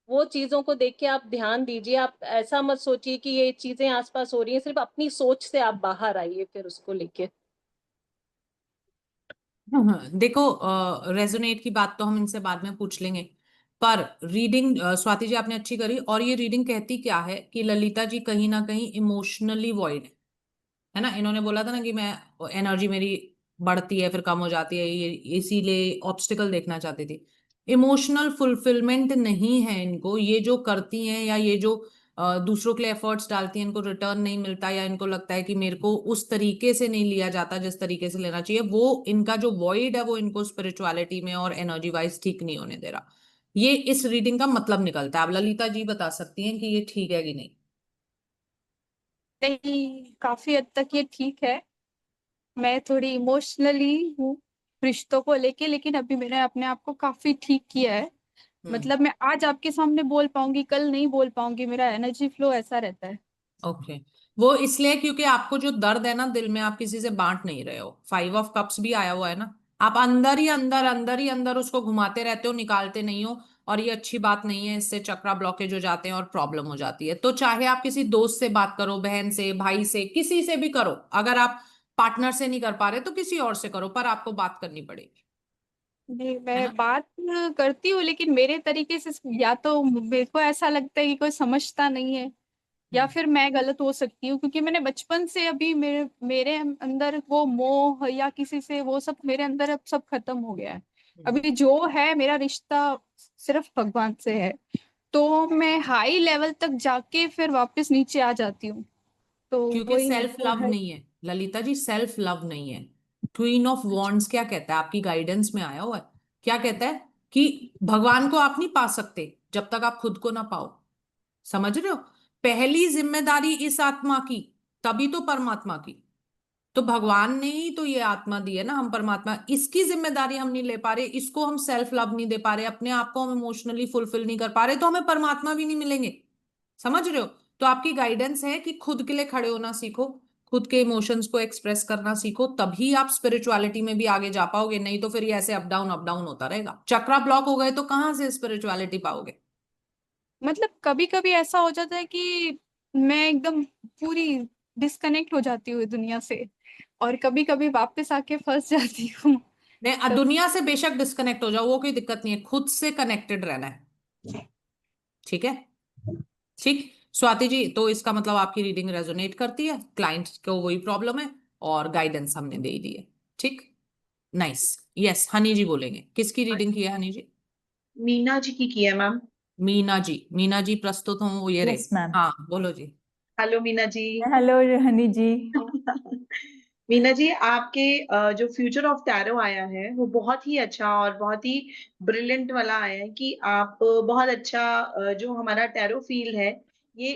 Speaker 8: वो चीजों को देख के आप ध्यान दीजिए। आप ऐसा मत सोचिए कि ये चीजें आसपास हो रही हैं, सिर्फ अपनी सोच से आप बाहर आइए फिर उसको लेके।
Speaker 1: हाँ, देखो, रेजोनेट की बात तो हम इनसे बाद में पूछ लेंगे, पर रीडिंग स्वाति जी आपने अच्छी करी, और ये रीडिंग कहती क्या है कि ललिता जी कहीं ना कहीं इमोशनली वॉइड है ना। इन्होंने बोला था ना कि मैं एनर्जी मेरी बढ़ती है फिर कम हो जाती है, ये इसीलिए ऑब्स्टिकल देखना चाहती थी। इमोशनल फुलफिलमेंट नहीं है इनको, ये जो करती हैं या ये जो दूसरों के लिए एफर्ट्स डालती हैं, इनको रिटर्न नहीं मिलता, या इनको लगता है कि मेरे को उस तरीके से नहीं लिया जाता जिस तरीके से लेना चाहिए, वो इनका जो वॉइड है वो इनको स्पिरिचुअलिटी में और एनर्जी वाइज ठीक नहीं होने दे रहा। ये इस रीडिंग का मतलब निकलता है। अब ललिता जी बता सकती हैं कि ये ठीक है कि नहीं।
Speaker 9: नहीं, काफी हद तक ये ठीक है। मैं थोड़ी इमोशनली हूँ रिश्तों को लेके, लेकिन अभी मैंने अपने आप को काफी ठीक किया है। मतलब मैं आज आपके सामने बोल पाऊंगी, कल नहीं बोल पाऊंगी, मेरा एनर्जी फ्लो ऐसा रहता है।
Speaker 1: ओके, वो इसलिए क्योंकि आपको जो दर्द है ना दिल में, आप किसी से बांट नहीं रहे हो। 5 ऑफ कप्स भी आया हुआ है ना, आप अंदर ही अंदर उसको घुमाते रहते हो, निकालते नहीं हो। और ये अच्छी बात नहीं है, इससे चक्रा ब्लॉकेज हो जाते हैं और प्रॉब्लम हो जाती है। तो चाहे आप किसी दोस्त से बात करो, बहन से, भाई से, किसी से भी करो, अगर आप पार्टनर से नहीं कर पा रहे तो किसी और से करो, पर आपको बात करनी पड़ेगी,
Speaker 9: नहीं,
Speaker 1: है
Speaker 9: मैं
Speaker 1: ना।
Speaker 9: बात करती हूँ, लेकिन मेरे तरीके से या तो मेरे को ऐसा लगता है कि कोई समझता नहीं है, या
Speaker 1: हम्म
Speaker 9: फिर मैं गलत हो सकती हूँ, क्योंकि मैंने बचपन से अभी मेरे मेरे अंदर वो मोह या किसी से वो सब मेरे अंदर अब सब खत्म हो गया है।
Speaker 1: हम्म।
Speaker 9: अभी जो है मेरा रिश्ता सिर्फ भगवान से है। तो मैं हाई लेवल तक जाके फिर वापस नीचे आ जाती हूँ। तो
Speaker 1: क्योंकि
Speaker 9: वही मेरे
Speaker 1: सेल्फ
Speaker 9: को
Speaker 1: लव
Speaker 9: है।
Speaker 1: नहीं है ललिता जी, सेल्फ लव नहीं है। क्वीन ऑफ वॉन्ड्स क्या कहता है, आपकी गाइडेंस में आया हुआ है, क्या कहता है कि भगवान को आप नहीं पा सकते जब तक आप खुद को ना पाओ। समझ रहे हो, पहली जिम्मेदारी इस आत्मा की, तभी तो परमात्मा की। तो भगवान ने ही तो ये आत्मा दी है ना, हम परमात्मा, इसकी जिम्मेदारी हम नहीं ले पा रहे, इसको हम सेल्फ लव नहीं दे पा रहे, अपने आप को हम इमोशनली फुलफिल नहीं कर पा रहे, तो हमें परमात्मा भी नहीं मिलेंगे। समझ रहे हो। तो आपकी गाइडेंस है कि खुद के लिए खड़े होना सीखो, खुद के इमोशंस को एक्सप्रेस करना सीखो, तभी आप स्पिरिचुअलिटी में भी आगे जा पाओगे। नहीं तो फिर ये ऐसे अप डाउन होता रहेगा। चक्रा ब्लॉक हो गए तो कहाँ से स्पिरिचुअलिटी पाओगे।
Speaker 9: मतलब कभी कभी ऐसा हो जाता है कि मैं एकदम पूरी डिस्कनेक्ट हो जाती हूँ दुनिया से, और कभी कभी वापस आके फंस जाती हूँ।
Speaker 1: नहीं,
Speaker 9: तब
Speaker 1: दुनिया से बेशक डिस्कनेक्ट हो जाओ, वो कोई दिक्कत नहीं है, खुद से कनेक्टेड रहना है। ठीक है। ठीक। स्वाति जी, तो इसका मतलब आपकी रीडिंग रेजोनेट करती है, क्लाइंट को वही प्रॉब्लम है, और गाइडेंस हमने दे ही दी है। ठीक। नाइस। यस, हनी जी बोलेंगे, किसकी रीडिंग की है हनी जी।
Speaker 10: मीना जी की है मैम।
Speaker 1: मीना जी, मीना जी प्रस्तुत हो, ये रे।
Speaker 10: Yes ma'am.
Speaker 1: हाँ बोलो जी।
Speaker 5: हेलो मीना जी।
Speaker 10: हेलो हनी जी।
Speaker 5: मीना जी, आपके जो फ्यूचर ऑफ टैरो आया है वो बहुत ही अच्छा और बहुत ही ब्रिलियंट वाला आया है कि आप बहुत अच्छा जो हमारा टैरो फील्ड है ये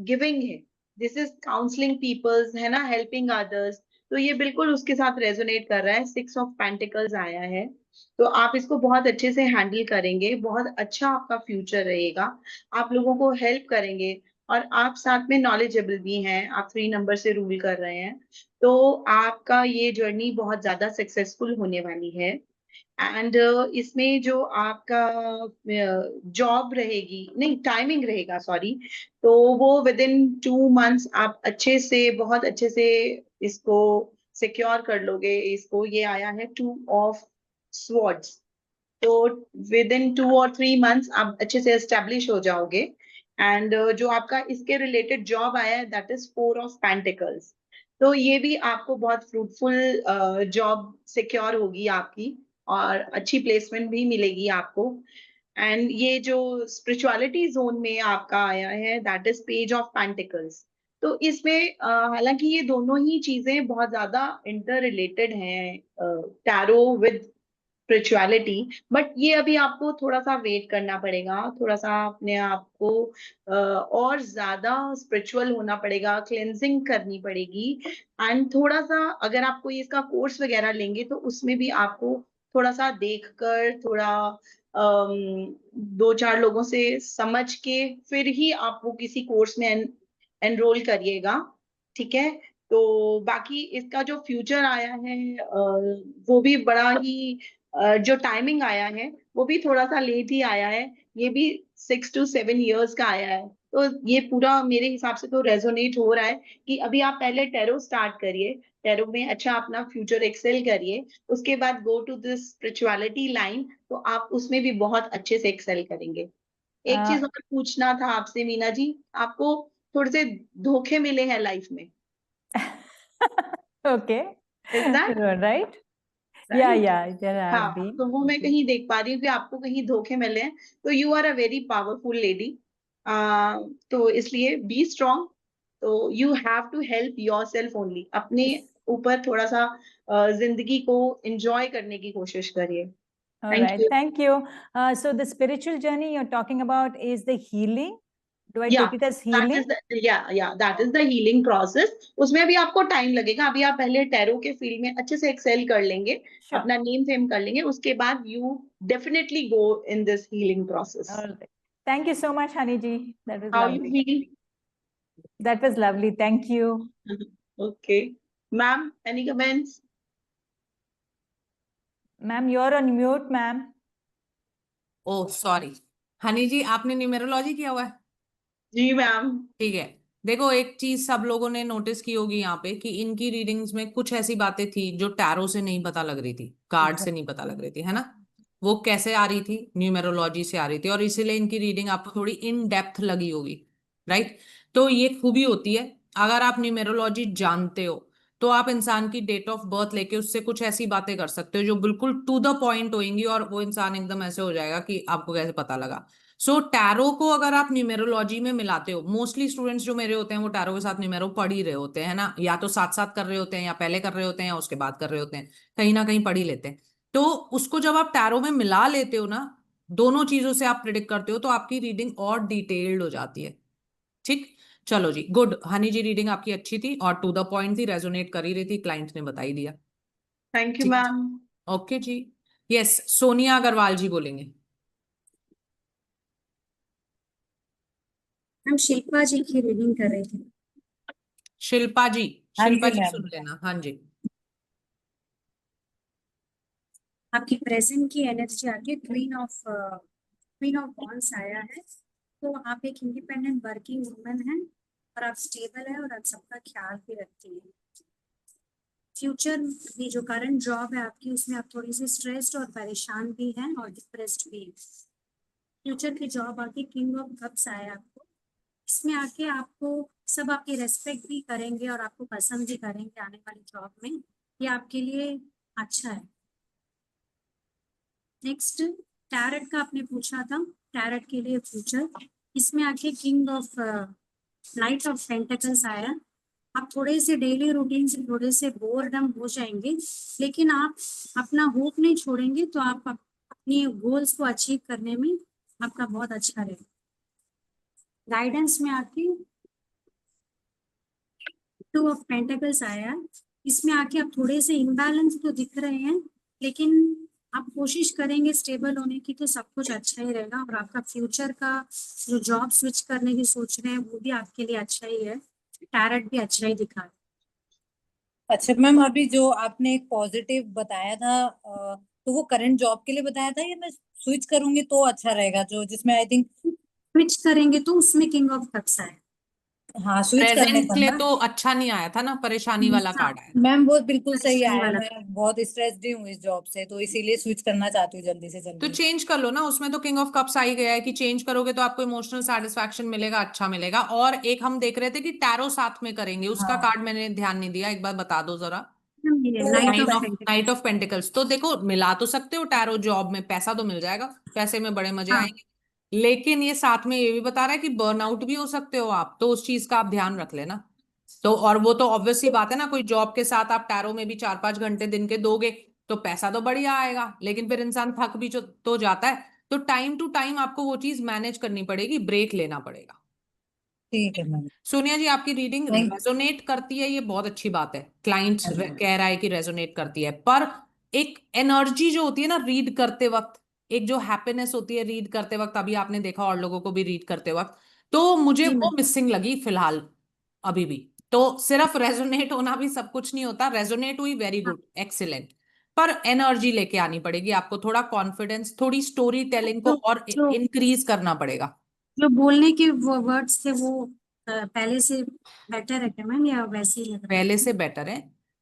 Speaker 5: गिविंग है। दिस इज काउंसलिंग पीपल्स, है ना, हेल्पिंग अदर्स। तो ये बिल्कुल उसके साथ रेजोनेट कर रहा है। 6 ऑफ पेंटिकल्स आया है, तो आप इसको बहुत अच्छे से हैंडल करेंगे, बहुत अच्छा आपका फ्यूचर रहेगा। आप लोगों को हेल्प करेंगे और आप साथ में नॉलेजेबल भी हैं। आप 3 नंबर से रूल कर रहे हैं, तो आपका ये जर्नी बहुत ज्यादा सक्सेसफुल होने वाली है। एंड इसमें जो आपका जॉब रहेगी, नहीं टाइमिंग रहेगा, सॉरी, तो वो विद इन 2 मंथ्स आप अच्छे से, बहुत अच्छे से इसको सिक्योर कर लोगे। इसको ये आया है 2 ऑफ स्वॉर्ड्स, तो विद इन 2 और 3 मंथ्स आप अच्छे से एस्टेब्लिश हो जाओगे। एंड जो आपका इसके रिलेटेड जॉब आया है दैट इज 4 ऑफ पेंटिकल्स। तो ये भी आपको बहुत फ्रूटफुल जॉब सिक्योर होगी आपकी, और अच्छी प्लेसमेंट भी मिलेगी आपको। एंड ये जो स्पिरिचुअलिटी जोन में आपका आया है that is page of pentacles. तो इसमें हालांकि ये दोनों ही चीजें बहुत ज्यादा इंटर रिलेटेड हैं, टैरो विद स्पिरिचुअलिटी, बट ये अभी आपको थोड़ा सा वेट करना पड़ेगा, थोड़ा सा अपने आप को और ज्यादा स्पिरिचुअल होना पड़ेगा, क्लेंजिंग करनी पड़ेगी। एंड थोड़ा सा अगर आप कोई इसका कोर्स वगैरह लेंगे तो उसमें भी आपको थोड़ा सा देखकर, थोड़ा 2-4 लोगों से समझ के फिर ही आप वो किसी कोर्स में एनरोल करिएगा, ठीक है। तो बाकी इसका जो फ्यूचर आया है वो भी बड़ा ही जो टाइमिंग आया है वो भी थोड़ा सा लेट ही आया है। ये भी 6 to 7 years का आया है। तो ये पूरा मेरे हिसाब से तो रेजोनेट हो रहा है कि अभी आप पहले टैरो स्टार्ट करिए, टैरो में अच्छा अपना फ्यूचर एक्सेल करिए, उसके बाद go to this spirituality line, तो आप उसमें भी बहुत अच्छे से एक्सेल करेंगे। एक चीज और पूछना था आपसे मीना जी, आपको थोड़े से धोखे मिले हैं लाइफ में,
Speaker 10: ओके,
Speaker 5: इज दैट
Speaker 10: राइट, या
Speaker 5: राइट?
Speaker 10: देयर हैव
Speaker 5: हाँ,
Speaker 10: बीन।
Speaker 5: तो वो मैं कहीं देख पा रही हूँ कि आपको कहीं धोखे मिले हैं। तो you are a very powerful lady, तो इसलिए बी स्ट्रांग। तो you have to help your self only. अपने ऊपर थोड़ा सा जिंदगी को एंजॉय करने की कोशिश करिए।
Speaker 10: All
Speaker 5: thank
Speaker 10: right,
Speaker 5: you.
Speaker 10: thank you. So the spiritual journey you're talking about is the healing. Do I
Speaker 5: या
Speaker 10: take it as
Speaker 5: that
Speaker 10: healing?
Speaker 5: Is या that is the healing process. उसमें भी आपको टाइम लगेगा। अभी आप पहले टैरो के फील्ड में अच्छे से एक्सेल कर लेंगे,
Speaker 10: Sure.
Speaker 5: अपना नेम फेम कर लेंगे, उसके बाद you definitely go in this healing process.
Speaker 10: All right. Thank you so much, Hani ji. That was
Speaker 5: how you
Speaker 10: lovely.
Speaker 5: Feel?
Speaker 10: That was lovely. Thank you.
Speaker 5: Okay ma'am, any comments?
Speaker 10: Ma'am, you're on mute, ma'am.
Speaker 1: Oh sorry. Hani ji, आपने numerology किया हुआ है?
Speaker 5: जी ma'am.
Speaker 1: ठीक है। देखो, एक चीज सब लोगों ने नोटिस की होगी यहाँ पे कि इनकी रीडिंग्स में कुछ ऐसी बातें थी जो टैरो से नहीं पता लग रही थी, कार्ड से नहीं पता लग रही थी, है ना। वो कैसे आ रही थी? न्यूमेरोलॉजी से आ रही थी, और इसीलिए इनकी रीडिंग आपको थोड़ी इन डेप्थ लगी होगी, राइट। तो ये खूबी होती है, अगर आप न्यूमेरोलॉजी जानते हो तो आप इंसान की डेट ऑफ बर्थ लेके उससे कुछ ऐसी बातें कर सकते हो जो बिल्कुल टू द पॉइंट होंगी, और वो इंसान एकदम ऐसे हो जाएगा कि आपको कैसे पता लगा। सो टैरो को अगर आप न्यूमेरोलॉजी में मिलाते हो, मोस्टली स्टूडेंट्स जो मेरे होते हैं वो टैरो के साथ न्यूमेरो पढ़ ही रहे होते हैं, ना, या तो साथ साथ कर रहे होते हैं, या पहले कर रहे होते हैं, या उसके बाद कर रहे होते हैं, कहीं ना कहीं पढ़ ही लेते हैं। तो उसको जब आप टैरो में मिला लेते हो ना, दोनों चीजों से आप प्रिडिक्ट करते हो, तो आपकी रीडिंग और डिटेल्ड हो जाती है। ठीक, चलो जी, गुड। हनी जी, रीडिंग आपकी अच्छी थी और टू द पॉइंट थी, रेजोनेट कर ही रही थी, क्लाइंट ने बता ही दिया।
Speaker 5: थैंक यू
Speaker 1: ठीक,
Speaker 5: मैम।
Speaker 1: ओके जी। यस, सोनिया अग्रवाल जी बोलेंगे।
Speaker 11: हम शिल्पा जी की रीडिंग कर रहे थे।
Speaker 1: शिल्पा जी,
Speaker 10: हाँ
Speaker 1: शिल्पा
Speaker 10: जी
Speaker 1: जी
Speaker 10: मैम।
Speaker 1: सुन लेना। हाँ जी।
Speaker 11: आपकी प्रेजेंट की एनर्जी आके क्वीन ऑफ वॉन्ड्स आया है। तो आप एक इंडिपेंडेंट वर्किंग वुमन है, और आप स्टेबल है, और आप सबका ख्याल भी रखती है। फ्यूचर में जो करंट जॉब है आपकी, उसमें आप थोड़ी सी स्ट्रेस्ड और परेशान भी हैं और डिप्रेस्ड भी हैं। फ्यूचर की जॉब आके किंग ऑफ कप्स आया आपको। इसमें आके आपको सब आपकी रेस्पेक्ट भी करेंगे और आपको पसंद भी करेंगे आने वाली जॉब में। ये आपके लिए अच्छा है। नेक्स्ट, टैरेट का आपने पूछा था, टैरेट के लिए फ्यूचर। इसमें आके king of night of pentacles आया है। आप थोड़े से डेली रूटीन से थोड़े से बोरडम हो जाएंगे, लेकिन आप अपना होप नहीं छोड़ेंगे, तो आप अपनी गोल्स को अचीव करने में आपका बहुत अच्छा रहेगा। गाइडेंस में आके 2 ऑफ पेंटिकल्स आया है। इसमें आके आप थोड़े से इम्बैलेंस तो दिख रहे हैं, लेकिन आप कोशिश करेंगे स्टेबल होने की तो सब कुछ अच्छा ही रहेगा। और आपका फ्यूचर का जो जॉब स्विच करने की सोच रहे हैं वो भी आपके लिए अच्छा ही है। टैरेट भी अच्छा ही दिखा है।
Speaker 10: अच्छा मैम, अभी जो आपने एक पॉजिटिव बताया था, तो वो करंट जॉब के लिए बताया था या मैं स्विच करूंगी तो अच्छा रहेगा, जो जिसमें आई थिंक।
Speaker 11: स्विच करेंगे तो उसमें किंग ऑफ कप्स आए।
Speaker 10: हाँ, स्विच करने
Speaker 1: प्रेजेंट
Speaker 10: का
Speaker 1: के लिए
Speaker 10: ना।
Speaker 1: तो अच्छा नहीं आया था ना, परेशानी वाला
Speaker 11: हाँ,
Speaker 1: कार्ड आया था।
Speaker 10: मैम वो बिल्कुल सही
Speaker 11: परेशानी
Speaker 10: आया,
Speaker 11: वाला।
Speaker 10: मैं बहुत स्ट्रेस्ड हूँ इस जॉब से, तो इसीलिए स्विच करना चाहती हूँ जल्दी से
Speaker 1: तो
Speaker 10: जल्दी।
Speaker 1: चेंज कर लो ना, उसमें तो किंग ऑफ कप्स आ ही गया है कि चेंज करोगे तो आपको इमोशनल सेटिस्फैक्शन मिलेगा, अच्छा मिलेगा। और एक हम देख रहे थे कि टैरो साथ में करेंगे, उसका
Speaker 10: हाँ,
Speaker 1: कार्ड मैंने ध्यान नहीं दिया, एक बार बता दो जरा।
Speaker 11: Night of
Speaker 1: night of pentacles, तो देखो मिला तो सकते हो टैरो जॉब में, पैसा तो मिल जाएगा, पैसे में बड़े मजे
Speaker 11: हाँ,
Speaker 1: आएंगे, लेकिन ये साथ में ये भी बता रहा है कि बर्नआउट भी हो सकते हो आप, तो उस चीज का आप ध्यान रख लेना। तो और वो तो ऑब्वियस सी बात है ना, कोई जॉब के साथ आप टैरो में भी 4-5 घंटे दिन के दोगे तो पैसा तो बढ़िया आएगा, लेकिन फिर इंसान थक भी तो जाता है। तो टाइम टू टाइम आपको वो चीज मैनेज करनी पड़ेगी, ब्रेक लेना पड़ेगा।
Speaker 10: ठीक है मैम।
Speaker 1: सोनिया जी, आपकी रीडिंग
Speaker 10: थैंक
Speaker 1: रेजोनेट करती है, ये बहुत अच्छी बात है। क्लाइंट्स कह रहा है कि रेजोनेट करती है, पर एक एनर्जी जो होती है ना रीड करते वक्त, एक जो हैप्पीनेस होती है रीड करते वक्त, अभी आपने देखा और लोगों को भी रीड करते वक्त, तो मुझे
Speaker 11: जी
Speaker 1: वो
Speaker 11: मैम।
Speaker 1: मिसिंग लगी फिलहाल अभी भी। तो सिर्फ रेजोनेट होना भी सब कुछ नहीं होता, रेजोनेट हुई वेरी
Speaker 11: हाँ,
Speaker 1: गुड एक्सीलेंट, पर एनर्जी लेके आनी पड़ेगी आपको, थोड़ा कॉन्फिडेंस, थोड़ी स्टोरी टेलिंग को
Speaker 11: तो
Speaker 1: और
Speaker 11: जो
Speaker 1: इंक्रीज करना पड़ेगा।
Speaker 11: जो बोलने के वो वर्ड्स थे वो पहले से बेटर है क्या मैम, या वैसे ही लग रहा
Speaker 1: पहले से बेटर है,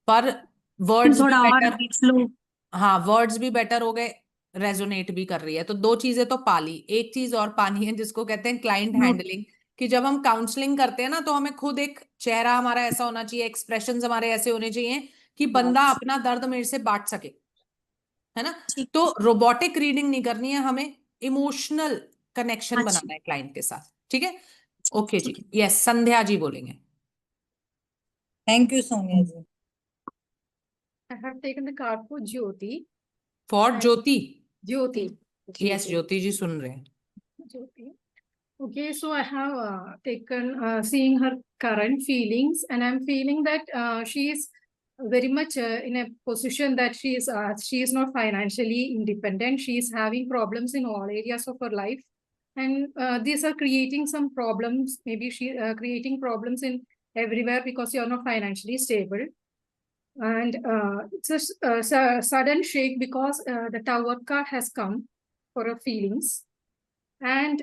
Speaker 1: पर
Speaker 11: है?
Speaker 1: वर्ड्स भी
Speaker 11: थोड़ा और
Speaker 1: बेटर।
Speaker 11: स्लो।
Speaker 1: हाँ, वर्ड्स भी बेटर हो गए, रेजोनेट भी कर रही है, तो दो चीजें तो पाली। एक चीज और पानी है जिसको कहते हैं क्लाइंट हैंडलिंग, कि जब हम काउंसलिंग करते हैं ना तो हमें खुद एक चेहरा हमारा ऐसा होना चाहिए, एक्सप्रेशंस हमारे ऐसे होने चाहिए कि बंदा अपना दर्द मेरे से बांट सके, है ना।
Speaker 11: ठीक।
Speaker 1: तो रोबोटिक रीडिंग नहीं करनी है हमें, इमोशनल कनेक्शन
Speaker 11: अच्छा,
Speaker 1: बनाना है क्लाइंट के साथ, ठीक है। ओके
Speaker 11: ठीक
Speaker 1: जी,
Speaker 11: है।
Speaker 1: यस, संध्या जी बोलेंगे।
Speaker 10: You Sonia ji.
Speaker 12: I have taken the card for Jyoti
Speaker 1: for
Speaker 12: and
Speaker 1: Jyoti.
Speaker 12: Jyoti.
Speaker 1: Yes,
Speaker 12: Jyoti.
Speaker 1: Jyoti ji सुन रहे हैं।
Speaker 12: Jyoti. Okay, so I have taken seeing her current feelings, and I'm feeling that she is very much in a position that she is not financially independent. She is having problems in all areas of her life, and these are creating some problems. Maybe she creating problems in everywhere because you are not financially stable. And it's a sudden shake because the Tower card has come for her feelings. And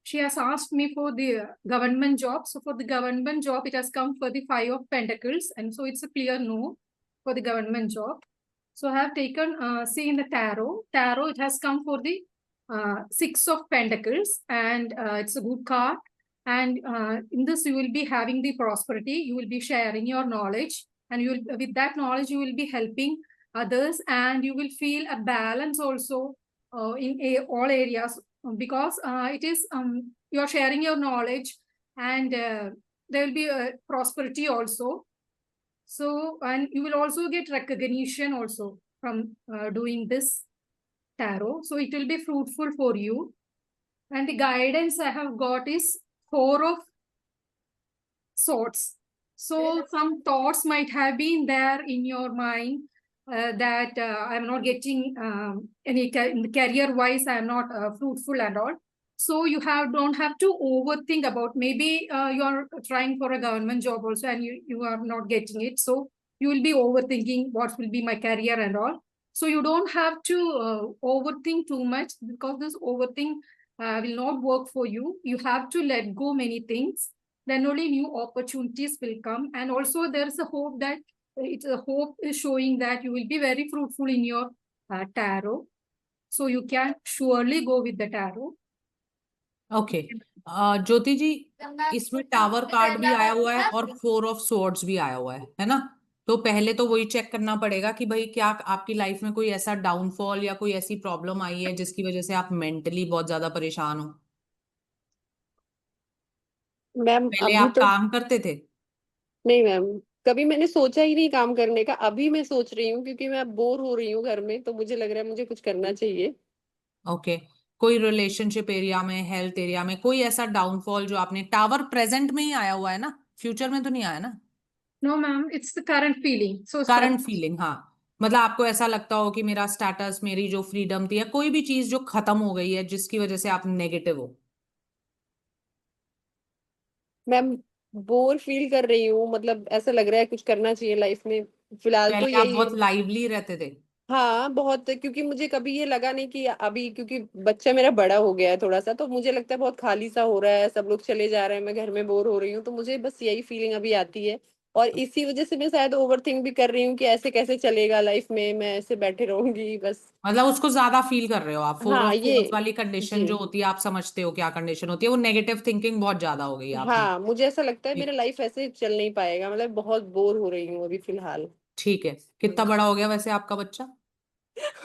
Speaker 12: she has asked me for the government job. So for the government job, it has come for the 5 of Pentacles. And so it's a clear no for the government job. So I have taken, see in the tarot, it has come for the 6 of Pentacles. And it's a good card. And in this, you will be having the prosperity. You will be sharing your knowledge. And you will, with that knowledge, you will be helping others. And you will feel a balance also in all areas, because it is you're sharing your knowledge, and there will be a prosperity also. So, and you will also get recognition also from doing this tarot. So it will be fruitful for you. And the guidance I have got is 4 of Swords. So some thoughts might have been there in your mind that I'm not getting any career wise, I'm not fruitful and all. So you don't have to overthink about, maybe you're trying for a government job also and you are not getting it. So you will be overthinking what will be my career and all. So you don't have to overthink too much, because this overthink will not work for you. You have to let go many things, then only new opportunities will come. And also there's a hope that hope is showing that you will be very fruitful in your tarot. So you can surely go with the tarot.
Speaker 1: Okay, Jyoti ji, इसमें tower card भी आया हुआ है और 4 of swords भी आया हुआ है ना। तो पहले तो वही चेक करना पड़ेगा कि भाई क्या आपकी लाइफ में कोई ऐसा डाउनफॉल या कोई ऐसी प्रॉब्लम आई है जिसकी वजह से आप मेंटली बहुत ज्यादा परेशान हो।
Speaker 13: मैम
Speaker 1: पहले
Speaker 13: अभी
Speaker 1: आप
Speaker 13: तो
Speaker 1: काम करते थे?
Speaker 13: नहीं मैम, कभी मैंने सोचा ही नहीं काम करने का। अभी मैं सोच रही हूँ क्योंकि मैं बोर हो रही हूँ घर में, तो मुझे लग रहा है मुझे कुछ करना चाहिए।
Speaker 1: ओके। कोई रिलेशनशिप एरिया में, हेल्थ एरिया में कोई ऐसा डाउनफॉल जो आपने, टावर प्रेजेंट में ही आया हुआ है ना, फ्यूचर में तो नहीं आया ना?
Speaker 12: No, ma'am, it's the current feeling. So
Speaker 1: current feeling, हाँ। मतलब आपको ऐसा लगता हो कि मेरा स्टेटस, मेरी जो फ्रीडम थी, या कोई भी चीज जो खत्म हो गई है जिसकी वजह से आप नेगेटिव हो।
Speaker 13: मैम बोर फील कर रही हूँ, मतलब ऐसा लग रहा है कुछ करना चाहिए लाइफ में। फिलहाल तो
Speaker 1: पहले आप
Speaker 13: यही है।
Speaker 1: बहुत लाइवली रहते थे।
Speaker 13: हाँ बहुत, क्योंकि मुझे कभी ये लगा नहीं कि अभी, क्योंकि बच्चा मेरा बड़ा हो गया है थोड़ा सा, तो मुझे लगता है बहुत खाली सा हो रहा है, सब लोग चले जा रहे हैं, मैं घर में बोर हो रही हूँ, तो मुझे बस यही फीलिंग अभी आती है। और इसी वजह से मैं शायद ओवर थिंक भी कर रही हूँ कि ऐसे कैसे चलेगा लाइफ में, मैं ऐसे बैठे रहूंगी बस।
Speaker 1: मतलब उसको ज्यादा फील कर रहे हो आप, फोर
Speaker 13: हाँ
Speaker 1: ऑफ
Speaker 13: ये।
Speaker 1: फोर्स वाली कंडीशन
Speaker 13: जी।
Speaker 1: जो होती है, आप समझते हो क्या कंडीशन होती है, वो नेगेटिव थिंकिंग बहुत ज्यादा हो गई आप में।
Speaker 13: हाँ मुझे ऐसा लगता है मेरा
Speaker 1: ठीक।
Speaker 13: लाइफ ऐसे चल नहीं पाएगा, मतलब बहुत बोर हो रही हूँ अभी फिलहाल।
Speaker 1: ठीक है, कितना बड़ा हो गया वैसे आपका बच्चा?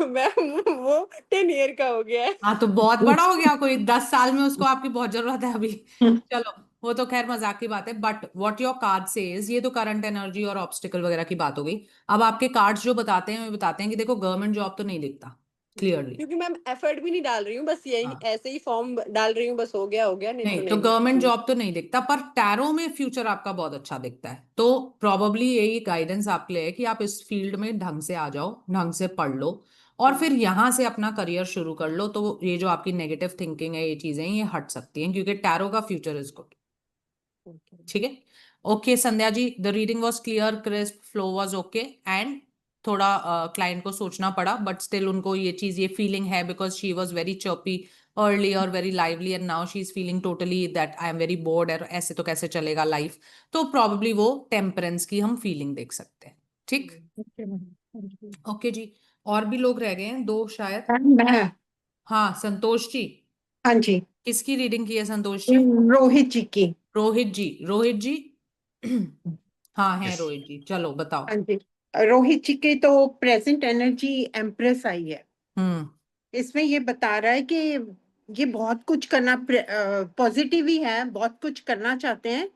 Speaker 13: मैम वो 10 ईयर का हो गया है।
Speaker 1: हाँ तो बहुत बड़ा हो गया, कोई 10 साल में उसको आपकी बहुत जरूरत है अभी। चलो, वो तो खैर मजाक की बात है, but what your card says, ये तो करंट एनर्जी और ऑब्स्टिकल वगैरह की बात हो गई। अब आपके कार्ड्स जो बताते हैं, वो बताते हैं कि देखो गवर्नमैंट जॉब तो नहीं दिखता
Speaker 13: जी,
Speaker 1: क्लियरली।
Speaker 13: क्योंकि मैम एफर्ट भी नहीं डाल रही हूँ, बस यही
Speaker 1: हाँ,
Speaker 13: ऐसे ही फॉर्म डाल रही हूँ, बस हो गया नहीं तो
Speaker 1: नहीं तो
Speaker 13: नहीं।
Speaker 1: गवर्नमेंट जॉब तो नहीं दिखता, पर टैरो में फ्यूचर आपका बहुत अच्छा दिखता है, तो प्रॉबली यही गाइडेंस आपके लिए है कि आप इस फील्ड में ढंग से आ जाओ, ढंग से पढ़ लो, और फिर यहाँ से अपना करियर शुरू कर लो, तो ये जो आपकी नेगेटिव थिंकिंग है, ये चीजें ये हट सकती हैं, क्योंकि टैरो का फ्यूचर इज गुड। ठीक है। Okay Sandhya ji, the reading was clear, crisp, flow was okay, and थोड़ा क्लाइंट को सोचना पड़ा, बट स्टिल उनको ये चीज, ये फीलिंग है, because she was very chirpy early और very lively, and now she is feeling totally that I am very bored, और ऐसे तो कैसे चलेगा लाइफ। तो प्रॉब्ली वो टेम्परेंस की हम फीलिंग देख सकते हैं। ठीक। ओके जी। और भी लोग रह गए हैं, दो शायद।
Speaker 14: मैं।
Speaker 1: हाँ संतोष जी।
Speaker 14: हाँ जी।
Speaker 1: किसकी रीडिंग की है संतोष जी?
Speaker 14: रोहित जी की।
Speaker 1: रोहित जी, रोहित जी। हाँ है
Speaker 15: यस।
Speaker 1: रोहित जी, चलो बताओ।
Speaker 14: हाँ जी। रोहित जी के तो प्रेजेंट एनर्जी एम्प्रेस आई है।
Speaker 1: हम्म।
Speaker 14: इसमें ये बता रहा है कि ये बहुत कुछ करना, पॉजिटिव ही है, बहुत कुछ करना चाहते हैं,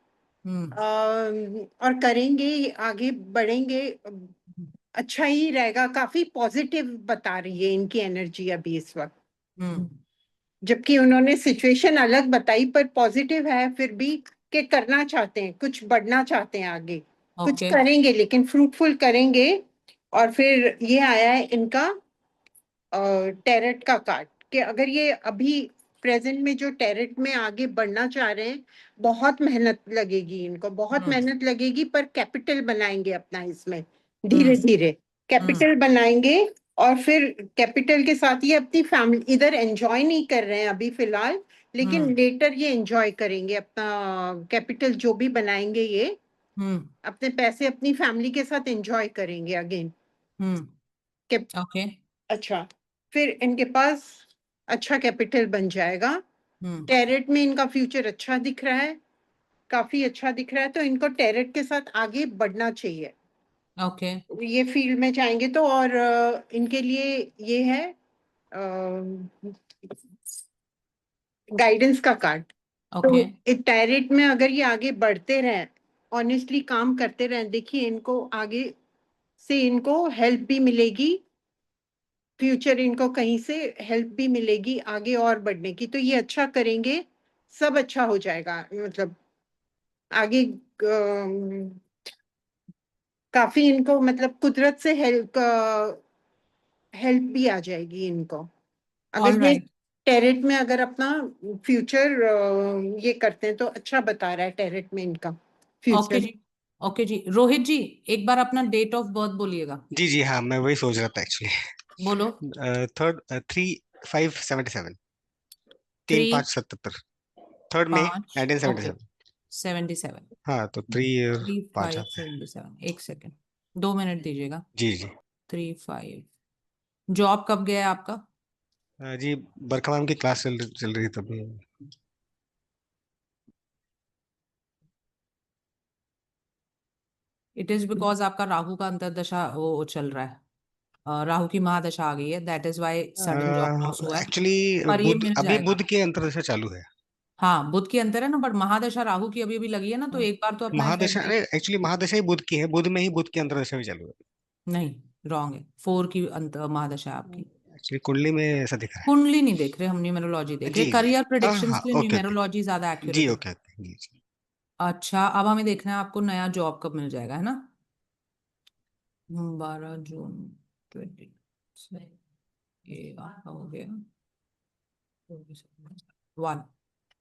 Speaker 14: और करेंगे, आगे बढ़ेंगे, अच्छा ही रहेगा, काफी पॉजिटिव बता रही है इनकी एनर्जी अभी इस वक्त। जबकि उन्होंने सिचुएशन अलग बताई, पर पॉजिटिव है फिर भी, कि करना चाहते हैं, कुछ बढ़ना चाहते हैं आगे, कुछ
Speaker 1: ओके।
Speaker 14: करेंगे, लेकिन फ्रूटफुल करेंगे। और फिर ये आया है इनका टेरेट का कार्ड, कि अगर ये अभी प्रेजेंट में जो टेरेट में आगे बढ़ना चाह रहे हैं, बहुत मेहनत लगेगी इनको, बहुत मेहनत लगेगी, पर कैपिटल बनाएंगे अपना इसमें, धीरे धीरे कैपिटल बनाएंगे। और फिर कैपिटल के साथ ये अपनी फैमिली इधर एंजॉय नहीं कर रहे हैं अभी फिलहाल, लेकिन लेटर ये एंजॉय करेंगे अपना कैपिटल जो भी बनाएंगे, ये अपने पैसे अपनी फैमिली के साथ एंजॉय करेंगे अगेन।
Speaker 1: ओके।
Speaker 14: अच्छा, फिर इनके पास अच्छा कैपिटल बन जाएगा। टेरेट में इनका फ्यूचर अच्छा दिख रहा है, काफी अच्छा दिख रहा है, तो इनको टेरेट के साथ आगे बढ़ना चाहिए।
Speaker 1: ओके।
Speaker 14: ये फील्ड में जाएंगे तो, और इनके लिए ये है गाइडेंस का कार्ड।
Speaker 1: ओके।
Speaker 14: तो टेरेट में अगर ये आगे बढ़ते रहें, ऑनेस्टली काम करते रहें, देखिए इनको आगे से इनको हेल्प भी मिलेगी, फ्यूचर इनको कहीं से हेल्प भी मिलेगी आगे और बढ़ने की, तो ये अच्छा करेंगे, सब अच्छा हो जाएगा, मतलब आगे काफी इनको, मतलब कुदरत से हेल्प भी आ जाएगी इनको,
Speaker 1: ऑल
Speaker 14: अगर ये
Speaker 1: राइट।
Speaker 14: टेरेट में अगर अपना फ्यूचर ये करते हैं, तो अच्छा बता रहा है टेरेट में इनका
Speaker 1: ओके
Speaker 14: फ्यूचर।
Speaker 1: जी। ओके जी, रोहित जी एक बार अपना डेट ऑफ बर्थ बोलिएगा।
Speaker 15: जी जी हाँ, मैं वही सोच रहा था एक्चुअली।
Speaker 1: बोलो।
Speaker 15: 3/5/77।
Speaker 1: 3
Speaker 15: 3/5/77। 3 मई
Speaker 1: 5 ओके
Speaker 15: 1977।
Speaker 1: 77।
Speaker 15: हाँ तो
Speaker 1: 3 5
Speaker 15: 5 आता है।
Speaker 1: 77, एक सेकेंड, 2 मिनट दीजिएगा।
Speaker 15: जी जी।
Speaker 1: 3 5। जॉब कब गया है आपका?
Speaker 15: जी बरखा मैम की क्लास चल रही तभी।
Speaker 1: इट इज बिकॉज आपका राहु का अंतर्दशा वो चल रहा है, राहु की महादशा आ गई है, that is why sudden job loss हुआ है,
Speaker 15: एक्चुअली
Speaker 1: पर ये
Speaker 15: बुध,
Speaker 1: मिल
Speaker 15: अभी
Speaker 1: जाएगा।
Speaker 15: बुध की अंतर्दशा चालू है।
Speaker 1: हाँ बुध की अंतर है ना, बट महादशा राहु की अभी अभी लगी है ना, तो एक बार तो अपना
Speaker 15: महादशा,
Speaker 1: इफेक्ट
Speaker 15: अरे एक्चुअली महादशा ही बुध की है, बुध में ही बुध की अंतर्दशा भी चालू है।
Speaker 1: नहीं, रॉन्ग है। 4 की महादशा है आपकी।
Speaker 15: एक्चुअली कुंडली में ऐसा दिख रहा
Speaker 1: कुंडली नहीं देख रहे हम, न्यूमेरोलॉजी देख
Speaker 15: है।
Speaker 1: रहे।
Speaker 15: जी जी।
Speaker 1: करियर
Speaker 15: हाँ
Speaker 1: प्रेडिक्शंस
Speaker 15: हाँ,
Speaker 1: के लिए
Speaker 15: ओके ओके।
Speaker 1: न्यूमेरोलॉजी ज्यादा
Speaker 15: जी
Speaker 1: एक्यूरेट
Speaker 15: ओके ओके जी जी।
Speaker 1: अच्छा, अब हमें देखना है आपको नया जॉब कब मिल जाएगा, है ना। 12 जून 20, ये आपका हो गया 1।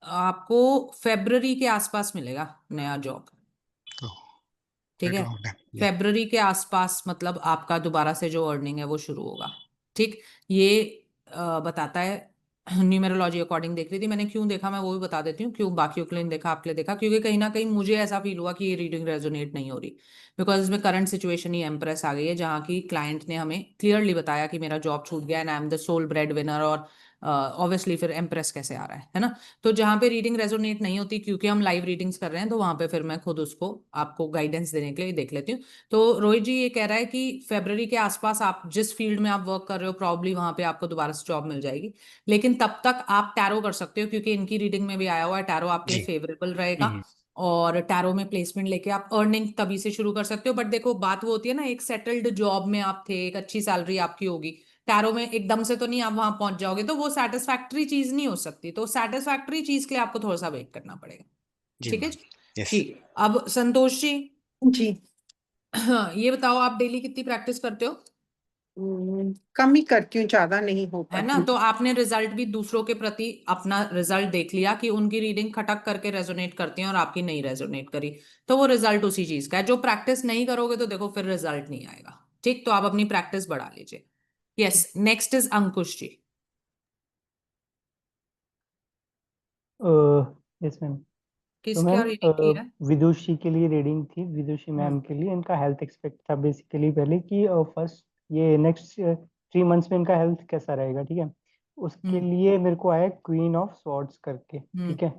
Speaker 1: आपको फेब्रवरी के आसपास मिलेगा नया जॉब, ठीक है। फेब्रवरी के आसपास मतलब आपका दोबारा से जो अर्निंग है वो शुरू होगा, ठीक। ये बताता है न्यूमेरोलॉजी अकॉर्डिंग देख रही थी मैंने, क्यों देखा मैं वो भी बता देती हूँ, क्यों बाकियों के लिए नहीं देखा, आपके लिए देखा, क्योंकि कहीं ना कहीं मुझे ऐसा फील हुआ कि ये रीडिंग रेजोनेट नहीं हो रही, बिकॉज इसमें करंट सिचुएशन ही एम्प्रेस आ गई है, जहाँ की क्लाइंट ने हमें क्लियरली बताया कि मेरा जॉब छूट गया and I am the sole bread winner, और ऑब्वियसली फिर एम्प्रेस कैसे आ रहा है ना। तो जहाँ पे रीडिंग रेजोनेट नहीं होती, क्योंकि हम लाइव रीडिंग्स कर रहे हैं, तो वहां पे फिर मैं खुद उसको आपको गाइडेंस देने के लिए देख लेती हूँ। तो रोहित जी ये कह रहा है कि फरवरी के आसपास आप जिस फील्ड में आप वर्क कर रहे हो प्रॉब्ली वहां पे आपको दोबारा से जॉब मिल जाएगी, लेकिन तब तक आप टैरो कर सकते हो, क्योंकि इनकी रीडिंग में भी आया हुआ है टैरो आपके लिए
Speaker 15: जी।
Speaker 1: फेवरेबल रहेगा, और टैरो में प्लेसमेंट लेके आप अर्निंग तभी से शुरू कर सकते हो। बट देखो बात वो होती है ना, एक सेटल्ड जॉब में आप थे, एक अच्छी सैलरी आपकी होगी, टैरो में एकदम से तो नहीं आप वहां पहुंच जाओगे, तो वो सेटिस्फैक्टरी चीज नहीं हो सकती, तो सेटिस्फैक्टरी चीज के लिए आपको थोड़ा सा वेट करना पड़ेगा,
Speaker 15: जी
Speaker 1: ठीक है
Speaker 15: मैम।
Speaker 1: जी।
Speaker 15: यस।
Speaker 1: ठीक, अब संतोष जी
Speaker 14: जी।
Speaker 1: ये बताओ आप डेली कितनी प्रैक्टिस करते हो,
Speaker 14: कम ही करती हूँ, ज्यादा नहीं हो
Speaker 1: है ना।
Speaker 14: पाती।
Speaker 1: तो आपने रिजल्ट भी दूसरों के प्रति अपना रिजल्ट देख लिया कि उनकी रीडिंग खटक करके रेजोनेट करती है और आपकी नहीं रेजोनेट करी, तो वो रिजल्ट उसी चीज का है। जो प्रैक्टिस नहीं करोगे तो देखो फिर रिजल्ट नहीं आएगा, ठीक। तो आप अपनी प्रैक्टिस बढ़ा लीजिए। Yes, next is Ankush ji.
Speaker 16: Yes ma'am. तो
Speaker 1: किसका
Speaker 16: मैम
Speaker 1: रीडिंग की है।
Speaker 16: विदुषी के लिए रीडिंग थी, विदुषी मैम
Speaker 1: हम्म
Speaker 16: के लिए। इनका हेल्थ एक्सपेक्ट था बेसिकली पहले कि फर्स्ट ये नेक्स्ट 3 मंथ्स में इनका हेल्थ कैसा रहेगा, ठीक है। उसके लिए मेरे को आया क्वीन ऑफ स्वॉर्ड्स करके, ठीक है।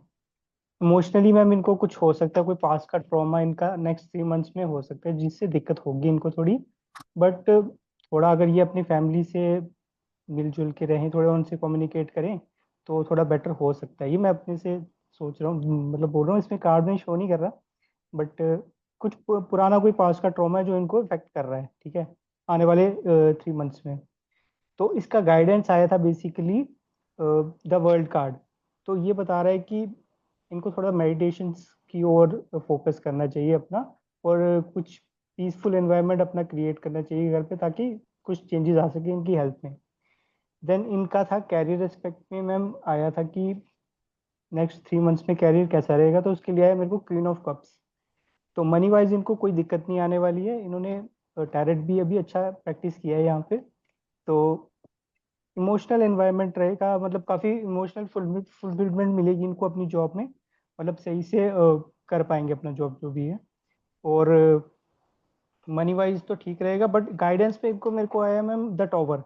Speaker 16: इमोशनली मैम इनको कुछ हो सकता है, कोई पास का ट्रॉमा इनका नेक्स्ट 3 मंथ्स में हो सकता है, जिससे दिक्कत होगी इनको थोड़ी। बट थोड़ा अगर ये अपनी फैमिली से मिलजुल के रहें, थोड़ा उनसे कम्युनिकेट करें, तो थोड़ा बेटर हो सकता है। ये मैं अपने से सोच रहा हूँ, मतलब बोल रहा हूँ, इसमें कार्ड में शो नहीं कर रहा, बट कुछ पुराना कोई पास का ट्रॉमा है जो इनको इफेक्ट कर रहा है, ठीक है, आने वाले 3 मंथ्स में। तो इसका गाइडेंस आया था बेसिकली द वर्ल्ड कार्ड। तो ये बता रहा है कि इनको थोड़ा मेडिटेशन की ओर फोकस करना चाहिए अपना, और कुछ पीसफुल एनवायरनमेंट अपना क्रिएट करना चाहिए घर पे, ताकि कुछ चेंजेस आ सके इनकी हेल्थ में। देन इनका था कैरियर एस्पेक्ट में मैम आया था कि नेक्स्ट 3 मंथ्स में कैरियर कैसा रहेगा, तो उसके लिए आया मेरे को क्वीन ऑफ कप्स। तो मनी वाइज इनको कोई दिक्कत नहीं आने वाली है, इन्होंने टैरेट भी अभी अच्छा प्रैक्टिस किया है यहाँ पे। तो इमोशनल एनवायरनमेंट रहेगा, मतलब काफ़ी इमोशनल फुलफिलमेंट मिलेगी इनको अपनी जॉब में, मतलब सही से कर पाएंगे अपना जॉब जो भी है। और मनी वाइज तो ठीक रहेगा, बट गाइडेंस पे इनको मेरे को आया मैम द टॉवर,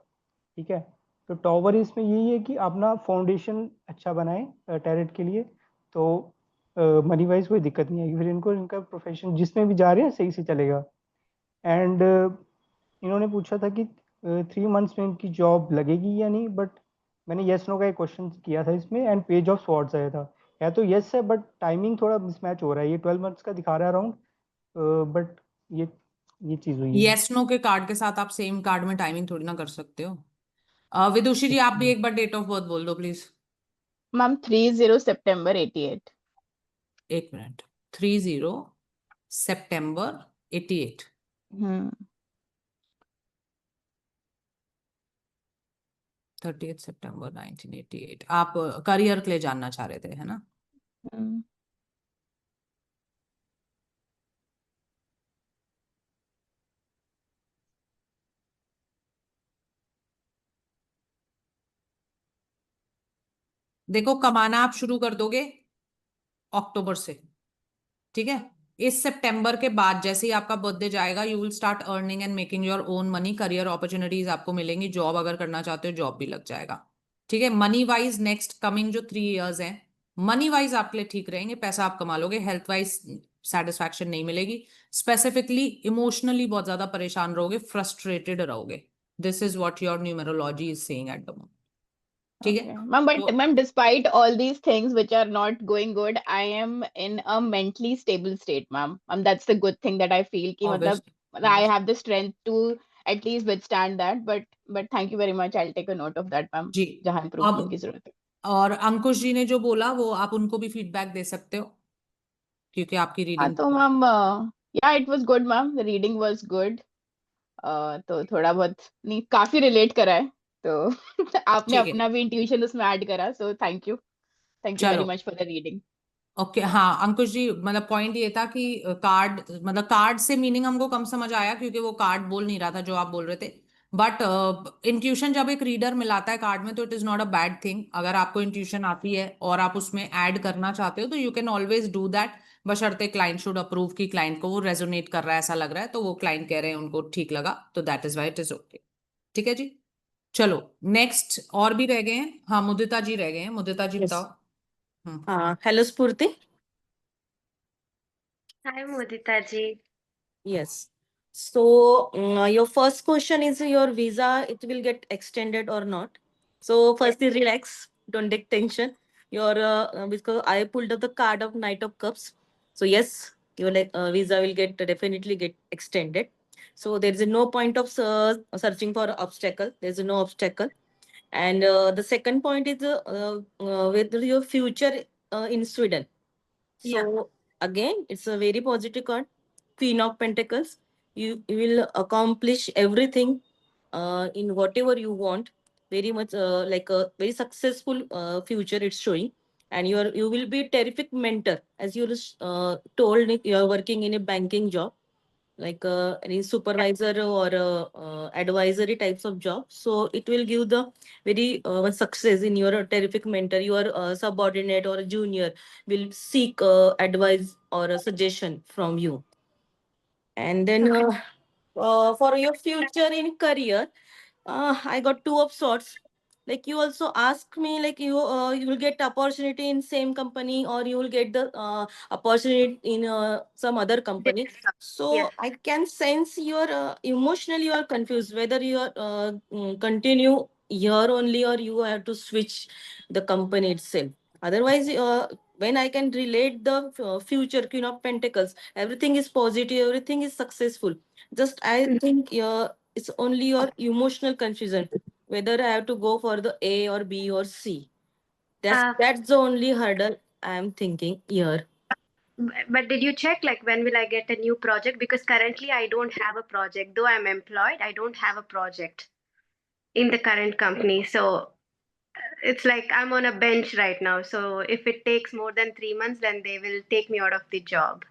Speaker 16: ठीक है। तो टॉवर इसमें यही है कि अपना फाउंडेशन अच्छा बनाए टैरेट के लिए, तो मनी वाइज कोई दिक्कत नहीं आएगी फिर इनको, इनका प्रोफेशन जिसमें भी जा रहे हैं सही से चलेगा। एंड इन्होंने पूछा था कि 3 मंथ्स में इनकी जॉब लगेगी या नहीं, बट मैंने येस नो का एक क्वेश्चन किया था इसमें, एंड पेज ऑफ स्वॉर्ड्स आया था। या तो येस है, बट टाइमिंग थोड़ा मिसमैच हो रहा है, ये 12 मंथ्स का दिखा रहा है अराउंड, बट ये चीज़ हुई है।
Speaker 1: यस नो के कार्ड के साथ आप सेम कार्ड में टाइमिंग थोड़ी ना कर सकते हो। विदुषी जी आप भी एक बार डेट ऑफ बर्थ बोल दो प्लीज।
Speaker 4: Ma'am 30 September 88।
Speaker 1: 1 मिनट, 30 सितंबर 88।
Speaker 4: हम्म
Speaker 1: 30 सितंबर 1988। आप करियर के लिए जानना चाह रहे थे, है ना।
Speaker 4: हम्म।
Speaker 1: देखो कमाना आप शुरू कर दोगे अक्टूबर से, ठीक है। इस सितंबर के बाद जैसे ही आपका बर्थडे जाएगा you will start earning and making your own money, career opportunities आपको मिलेंगी, जॉब अगर करना चाहते हो जॉब भी लग जाएगा, ठीक है। मनी वाइज नेक्स्ट कमिंग जो 3 इयर्स हैं, मनी वाइज आपके लिए ठीक रहेंगे, पैसा आप कमा लोगे। हेल्थ वाइज सेटिस्फैक्शन नहीं मिलेगी, स्पेसिफिकली इमोशनली बहुत ज्यादा परेशान रहोगे, फ्रस्ट्रेटेड रहोगे। This is what your numerology is saying at the moment. ठीक
Speaker 17: Okay,
Speaker 1: है?
Speaker 17: ma'am, but
Speaker 1: तो
Speaker 17: ma'am, despite all these things which are not going good, I am in a mentally stable state, ma'am. That's the good thing that I feel कि मतलब I
Speaker 1: obviously
Speaker 17: have the strength to at least withstand that. But thank you very much. I'll take a note of that, ma'am.
Speaker 1: जी।
Speaker 17: जहाँ improvement
Speaker 1: अब
Speaker 17: की जरूरत है।
Speaker 1: और अंकुश जी ने जो बोला वो आप उनको भी फीडबैक दे सकते हो क्योंकि आपकी
Speaker 17: हाँ
Speaker 1: रीडिंग
Speaker 17: तो ma'am, yeah, it was good, ma'am. The reading was good. तो थोड़ा बहुत नहीं, काफी रिलेट करा है तो आपने
Speaker 1: ठीक है।
Speaker 17: अपना भी इंट्यूशन उसमें ऐड करा, सो थैंक यू वेरी
Speaker 1: चलो
Speaker 17: much for the reading.
Speaker 1: Okay. हाँ अंकुश जी, मतलब पॉइंट ये था कि कार्ड, मतलब कार्ड से मीनिंग हमको कम समझ आया क्योंकि वो कार्ड बोल नहीं रहा था जो आप बोल रहे थे। बट इंट्यूशन जब एक रीडर मिलाता है कार्ड में तो it is not a bad thing. अगर आपको इंट्यूशन आती है और आप उसमें ऐड करना चाहते हो तो you can always do that, बशर्ते क्लाइंट शुड अप्रूव की क्लाइंट को वो रेजोनेट कर रहा है, ऐसा लग रहा है तो वो क्लाइंट कह रहे हैं उनको ठीक लगा, तो that is why it is okay. ठीक है जी। चलो नेक्स्ट और भी रह गए हैं। हाँ मुदिता जी रह गए हैं, मुदिता जी
Speaker 18: Yes.
Speaker 1: बताओ।
Speaker 18: Hello, Spurti.
Speaker 19: Hi, Mudita ji.
Speaker 18: Yes. So, your first question is your visa, it will get extended or not. So, firstly, relax, don't take tension. Your because I pulled up the card of Knight of Cups. So, yes, your visa will definitely get extended. So, there is no point of searching for obstacle. There is no obstacle. And the second point is whether your future in Sweden.
Speaker 19: Yeah.
Speaker 18: So again, it's a very positive card. Queen of Pentacles. You will accomplish everything in whatever you want. Very much like a very successful future it's showing. And you will be a terrific mentor. As you told, you are working in a banking job, like any supervisor or advisory types of job. So it will give the very success in your terrific mentor. Your subordinate or junior will seek advice or a suggestion from you. And then for your future in career, I got two of sorts. Like you also ask me, like you will get opportunity in same company or you will get the opportunity in some other company. So I can sense your emotionally you are confused whether you are continue here only or you have to switch the company itself. Otherwise, when I can relate the future Queen of Pentacles, everything is positive, everything is successful. Just I think it's only your emotional confusion whether I have to go for the A or B or C. That's the only hurdle I am thinking here.
Speaker 19: But did you check like when will I get a new project? Because currently I don't have a project. Though I'm employed, I don't have a project in the current company. So it's like I'm on a bench right now. So if it takes more than 3 months, then they will take me out of the job.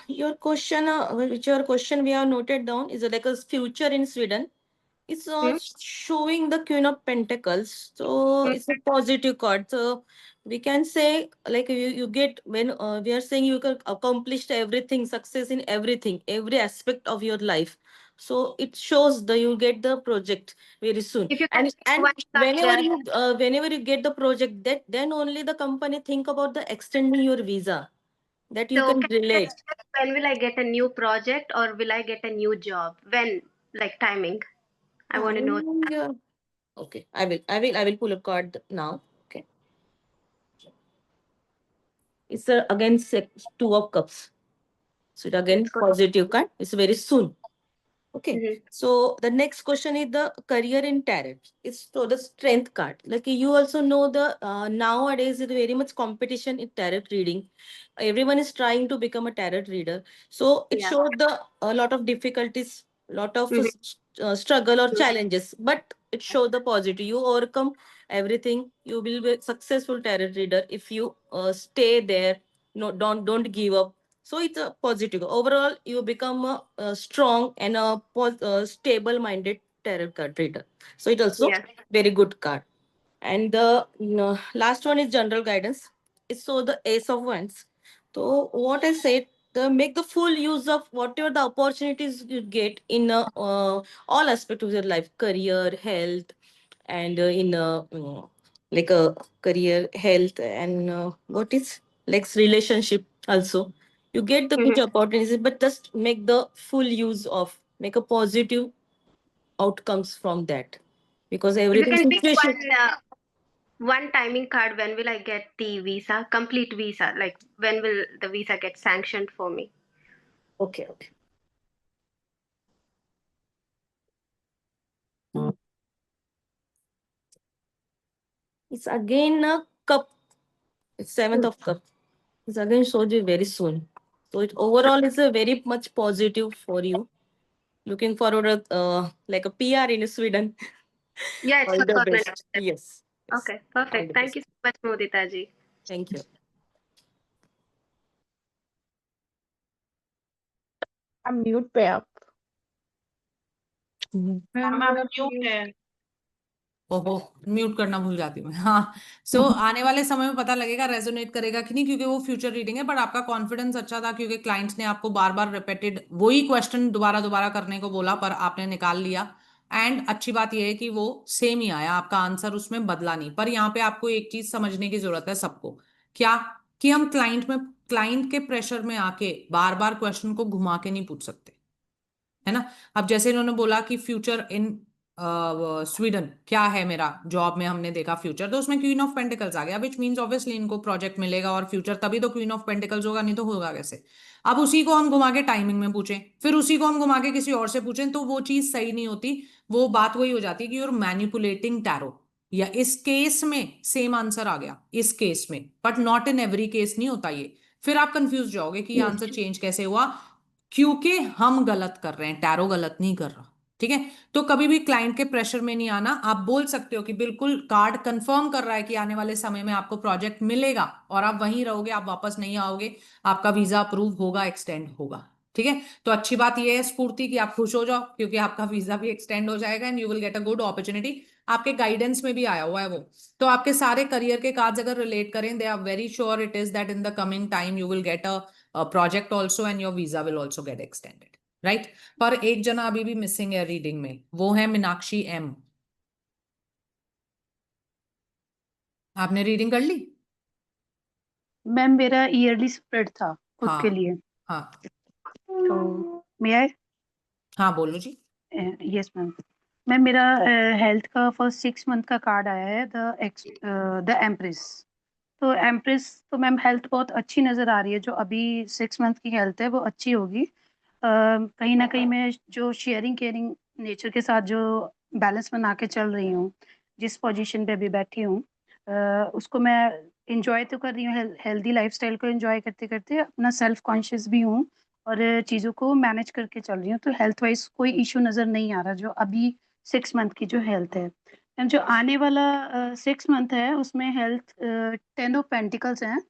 Speaker 18: Your question, which your question we have noted down is like a future in Sweden. It's showing the Queen of Pentacles. So it's a positive card. So we can say like you get when we are saying you can accomplish everything, success in everything, every aspect of your life. So it shows the you get the project very soon.
Speaker 19: If you can
Speaker 18: And
Speaker 19: one card,
Speaker 18: whenever you get the project, that then only the company think about the extending your visa. That you
Speaker 19: so
Speaker 18: can
Speaker 19: can you
Speaker 18: relate.
Speaker 19: just check when will I get a new project or will I get a new job? When, like timing? I want to know.
Speaker 18: Yeah. Okay, I will pull a card now. Okay. It's again two of cups. So it again positive card. It's very soon. Okay. So the next question is the career in tarot. It's so the strength card. Like you also know the nowadays is very much competition in tarot reading. Everyone is trying to become a tarot reader. So it showed the a lot of difficulties, lot of struggle or challenges, but it showed the positive. You overcome everything. You will be successful tarot reader if you stay there. No, don't give up. So it's a positive. Overall, you become a strong and a stable-minded tarot card reader. So it also very good card. And the last one is general guidance. It's so the Ace of Wands. So what I said, make the full use of whatever the opportunities you get in all aspects of your life, career, health, and in like a career, health, and what is like relationship also. You get the good opportunities, but just make the full use of, make a positive outcomes from that, because
Speaker 19: If you
Speaker 18: everything
Speaker 19: can pick
Speaker 18: situation.
Speaker 19: one timing card, when will I get the visa, complete visa? Like when will the visa get sanctioned for me?
Speaker 18: Okay. It's again a cup. It's 7th of cup. It's again showed you very soon. So it overall is a very much positive for you. Looking forward like a PR in Sweden.
Speaker 19: Yeah, it's
Speaker 18: All
Speaker 19: for
Speaker 18: the
Speaker 19: permanent.
Speaker 18: best. Yes.
Speaker 19: Okay,
Speaker 18: All
Speaker 19: perfect.
Speaker 18: the
Speaker 19: Thank
Speaker 18: best.
Speaker 19: you so much, Mudita ji.
Speaker 18: Thank you.
Speaker 17: आप mute पे आप
Speaker 5: ma'am आप mute है।
Speaker 1: ओहो, mute करना भूल जाती हूँ मैं। हाँ, सो आने वाले समय में पता लगेगा रेजोनेट करेगा कि नहीं, क्योंकि वो फ्यूचर रीडिंग है। बट आपका कॉन्फिडेंस अच्छा था क्योंकि क्लाइंट्स ने आपको बार बार रिपीटेड वही क्वेश्चन दोबारा दोबारा करने को बोला, पर आपने निकाल लिया। एंड अच्छी बात यह है कि वो सेम ही आया, आपका आंसर उसमें बदला नहीं। पर यहाँ पे आपको एक चीज समझने की जरूरत है सबको, क्या कि हम क्लाइंट के प्रेशर में आके बार बार क्वेश्चन को घुमा के नहीं पूछ सकते, है ना। अब जैसे इन्होंने बोला कि फ्यूचर इन स्वीडन क्या है मेरा जॉब में, हमने देखा फ्यूचर, तो उसमें क्वीन ऑफ पेंटिकल्स आ गया, विच मीन्स ऑब्वियसली इनको प्रोजेक्ट मिलेगा और फ्यूचर, तभी तो क्वीन ऑफ पेंटिकल्स होगा, नहीं तो होगा कैसे। अब उसी को हम घुमा के टाइमिंग में पूछें, फिर उसी को हम घुमा के किसी और से पूछें, तो वो चीज सही नहीं होती। वो बात वही हो जाती है कि यूर मैनिपुलेटिंग टैरो। या इस केस में सेम आंसर आ गया, इस केस में, but not in every case नहीं होता ये। फिर आप कंफ्यूज जाओगे कि ये आंसर चेंज कैसे हुआ, क्योंकि हम गलत कर रहे हैं, टैरो गलत नहीं कर रहा। ठीक है, तो कभी भी क्लाइंट के प्रेशर में नहीं आना। आप बोल सकते हो कि बिल्कुल कार्ड कंफर्म कर रहा है कि आने वाले समय में आपको प्रोजेक्ट मिलेगा और आप वहीं रहोगे, आप वापस नहीं आओगे, आपका वीजा अप्रूव होगा, एक्सटेंड होगा। ठीक है, तो अच्छी बात यह है स्फूर्ति की आप खुश हो जाओ क्योंकि आपका वीजा भी एक्सटेंड हो जाएगा and you will get a good opportunity. आपके गाइडेंस में भी आया हुआ है वो। तो आपके सारे करियर के कार्ड्स अगर रिलेट करें, they are very sure it is that in the coming time you will get a project also and your visa will also get extended, right. पर एक जना अभी भी मिसिंग है रीडिंग में, वो है मीनाक्षी एम। आपने रीडिंग कर ली?
Speaker 20: मैम मेरा ईयरली स्प्रेड था खुद के
Speaker 1: हाँ
Speaker 20: लिए,
Speaker 1: हाँ
Speaker 20: तो मे आई?
Speaker 1: हाँ, बोलो जी।
Speaker 20: Yes ma'am. मैम मेरा हेल्थ का फर्स्ट 6 मंथ का कार्ड आया है, द एम्प्रेस। तो एम्प्रेस तो मैम हेल्थ बहुत अच्छी नज़र आ रही है, जो अभी 6 मंथ की हेल्थ है वो अच्छी होगी। कहीं ना कहीं मैं जो शेयरिंग केयरिंग नेचर के साथ जो बैलेंस बना के चल रही हूँ, जिस पोजीशन पे अभी बैठी हूँ, उसको मैं इंजॉय तो कर रही हूँ, हेल्दी लाइफस्टाइल को इंजॉय करते करते अपना सेल्फ कॉन्शियस भी हूँ और चीज़ों को मैनेज करके चल रही हूँ। तो हेल्थ वाइज कोई इशू नज़र नहीं आ रहा जो अभी 6 मंथ की जो हेल्थ है। मैम जो आने वाला 6 मंथ है उसमें हेल्थ 10 ऑफ पेंटिकल्स हैं।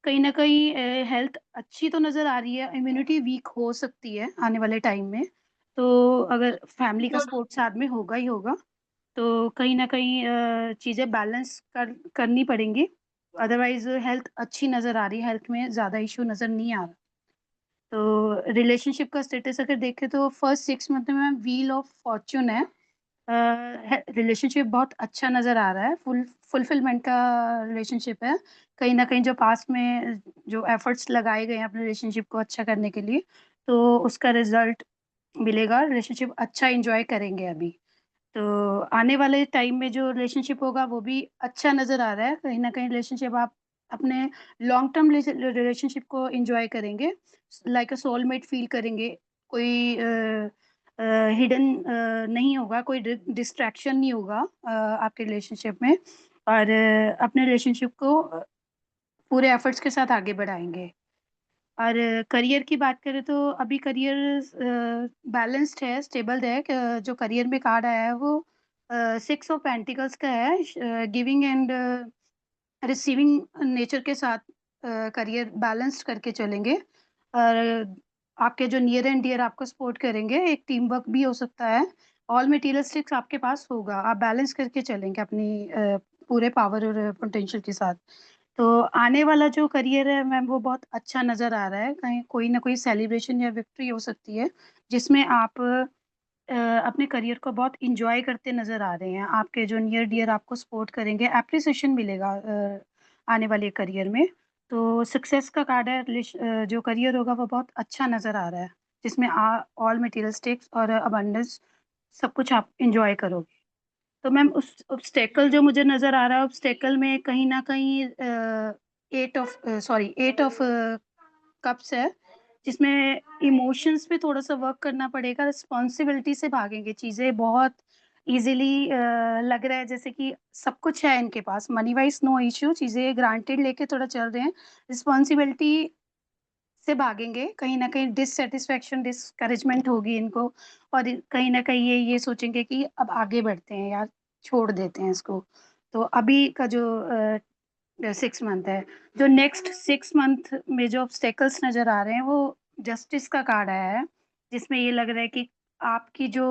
Speaker 20: कहीं ना कहीं हेल्थ अच्छी तो नज़र आ रही है, इम्यूनिटी वीक हो सकती है आने वाले टाइम में। तो अगर फैमिली का सपोर्ट साथ में होगा ही होगा, तो कहीं ना कहीं चीज़ें बैलेंस करनी पड़ेंगी। अदरवाइज हेल्थ अच्छी नज़र आ रही है, हेल्थ में ज़्यादा इशू नज़र नहीं आ रहा। तो रिलेशनशिप का स्टेटस अगर देखें तो फर्स्ट 6 मंथ में व्हील ऑफ फॉर्च्यून है। रिलेशनशिप बहुत अच्छा नज़र आ रहा है, फुलफिलमेंट का रिलेशनशिप है। कहीं ना कहीं जो पास्ट में जो एफर्ट्स लगाए गए हैं अपने रिलेशनशिप को अच्छा करने के लिए, तो उसका रिजल्ट मिलेगा, रिलेशनशिप अच्छा इंजॉय करेंगे अभी। तो आने वाले टाइम में जो रिलेशनशिप होगा वो भी अच्छा नज़र आ रहा है। कहीं ना कहीं रिलेशनशिप आप अपने लॉन्ग टर्म रिलेशनशिप को इंजॉय करेंगे, लाइक अ सोलमेट फील करेंगे। कोई हिडन नहीं होगा, कोई डिस्ट्रैक्शन नहीं होगा आपके रिलेशनशिप में, और अपने रिलेशनशिप को पूरे एफर्ट्स के साथ आगे बढ़ाएंगे। और करियर की बात करें तो अभी करियर बैलेंस्ड है, स्टेबल है। जो करियर में कार्ड आया है वो 6 ऑफ पेंटिकल्स का है, गिविंग एंड रिसीविंग नेचर के साथ करियर बैलेंस्ड करके चलेंगे। और आपके जो नियर एंड डियर आपको सपोर्ट करेंगे, एक टीम वर्क भी हो सकता है। ऑल मटेरियलिस्टिक्स आपके पास होगा, आप बैलेंस करके चलेंगे अपनी पूरे पावर और पोटेंशियल के साथ। तो आने वाला जो करियर है मैम वो बहुत अच्छा नज़र आ रहा है। कहीं कोई ना कोई सेलिब्रेशन या विक्ट्री हो सकती है जिसमें आप अपने करियर को बहुत इंजॉय करते नज़र आ रहे हैं। आपके जो नियर डियर आपको सपोर्ट करेंगे, एप्रिसिएशन मिलेगा आने वाले करियर में। तो सक्सेस का कार्ड है, जो करियर होगा वो बहुत अच्छा नज़र आ रहा है, जिसमें ऑल मटेरियलिस्टिक्स और अबंडेंस सब कुछ आप इंजॉय करोगे। तो मैम उस ऑब्स्टेकल जो मुझे नजर आ रहा है, ऑब्स्टेकल में कहीं ना कहीं 8 ऑफ कप्स है, जिसमें इमोशंस पे थोड़ा सा वर्क करना पड़ेगा, रिस्पॉन्सिबिलिटी से भागेंगे चीजें बहुत इजीली। लग रहा है जैसे कि सब कुछ है इनके पास, मनी वाइज नो इश्यू, चीजें ग्रांटेड लेके थोड़ा चल रहे हैं, रिस्पॉन्सिबिलिटी से भागेंगे। कहीं ना कहीं डिससेटिस्फेक्शन, डिस्करेजमेंट होगी इनको, और कहीं ना कहीं ये सोचेंगे कि अब आगे बढ़ते हैं यार, छोड़ देते हैं इसको। तो अभी का जो 6 मंथ है, जो नेक्स्ट 6 मंथ में जो ऑब्स्टेकल्स नजर आ रहे हैं, वो जस्टिस का कार्ड आया है, जिसमें ये लग रहा है कि आपकी जो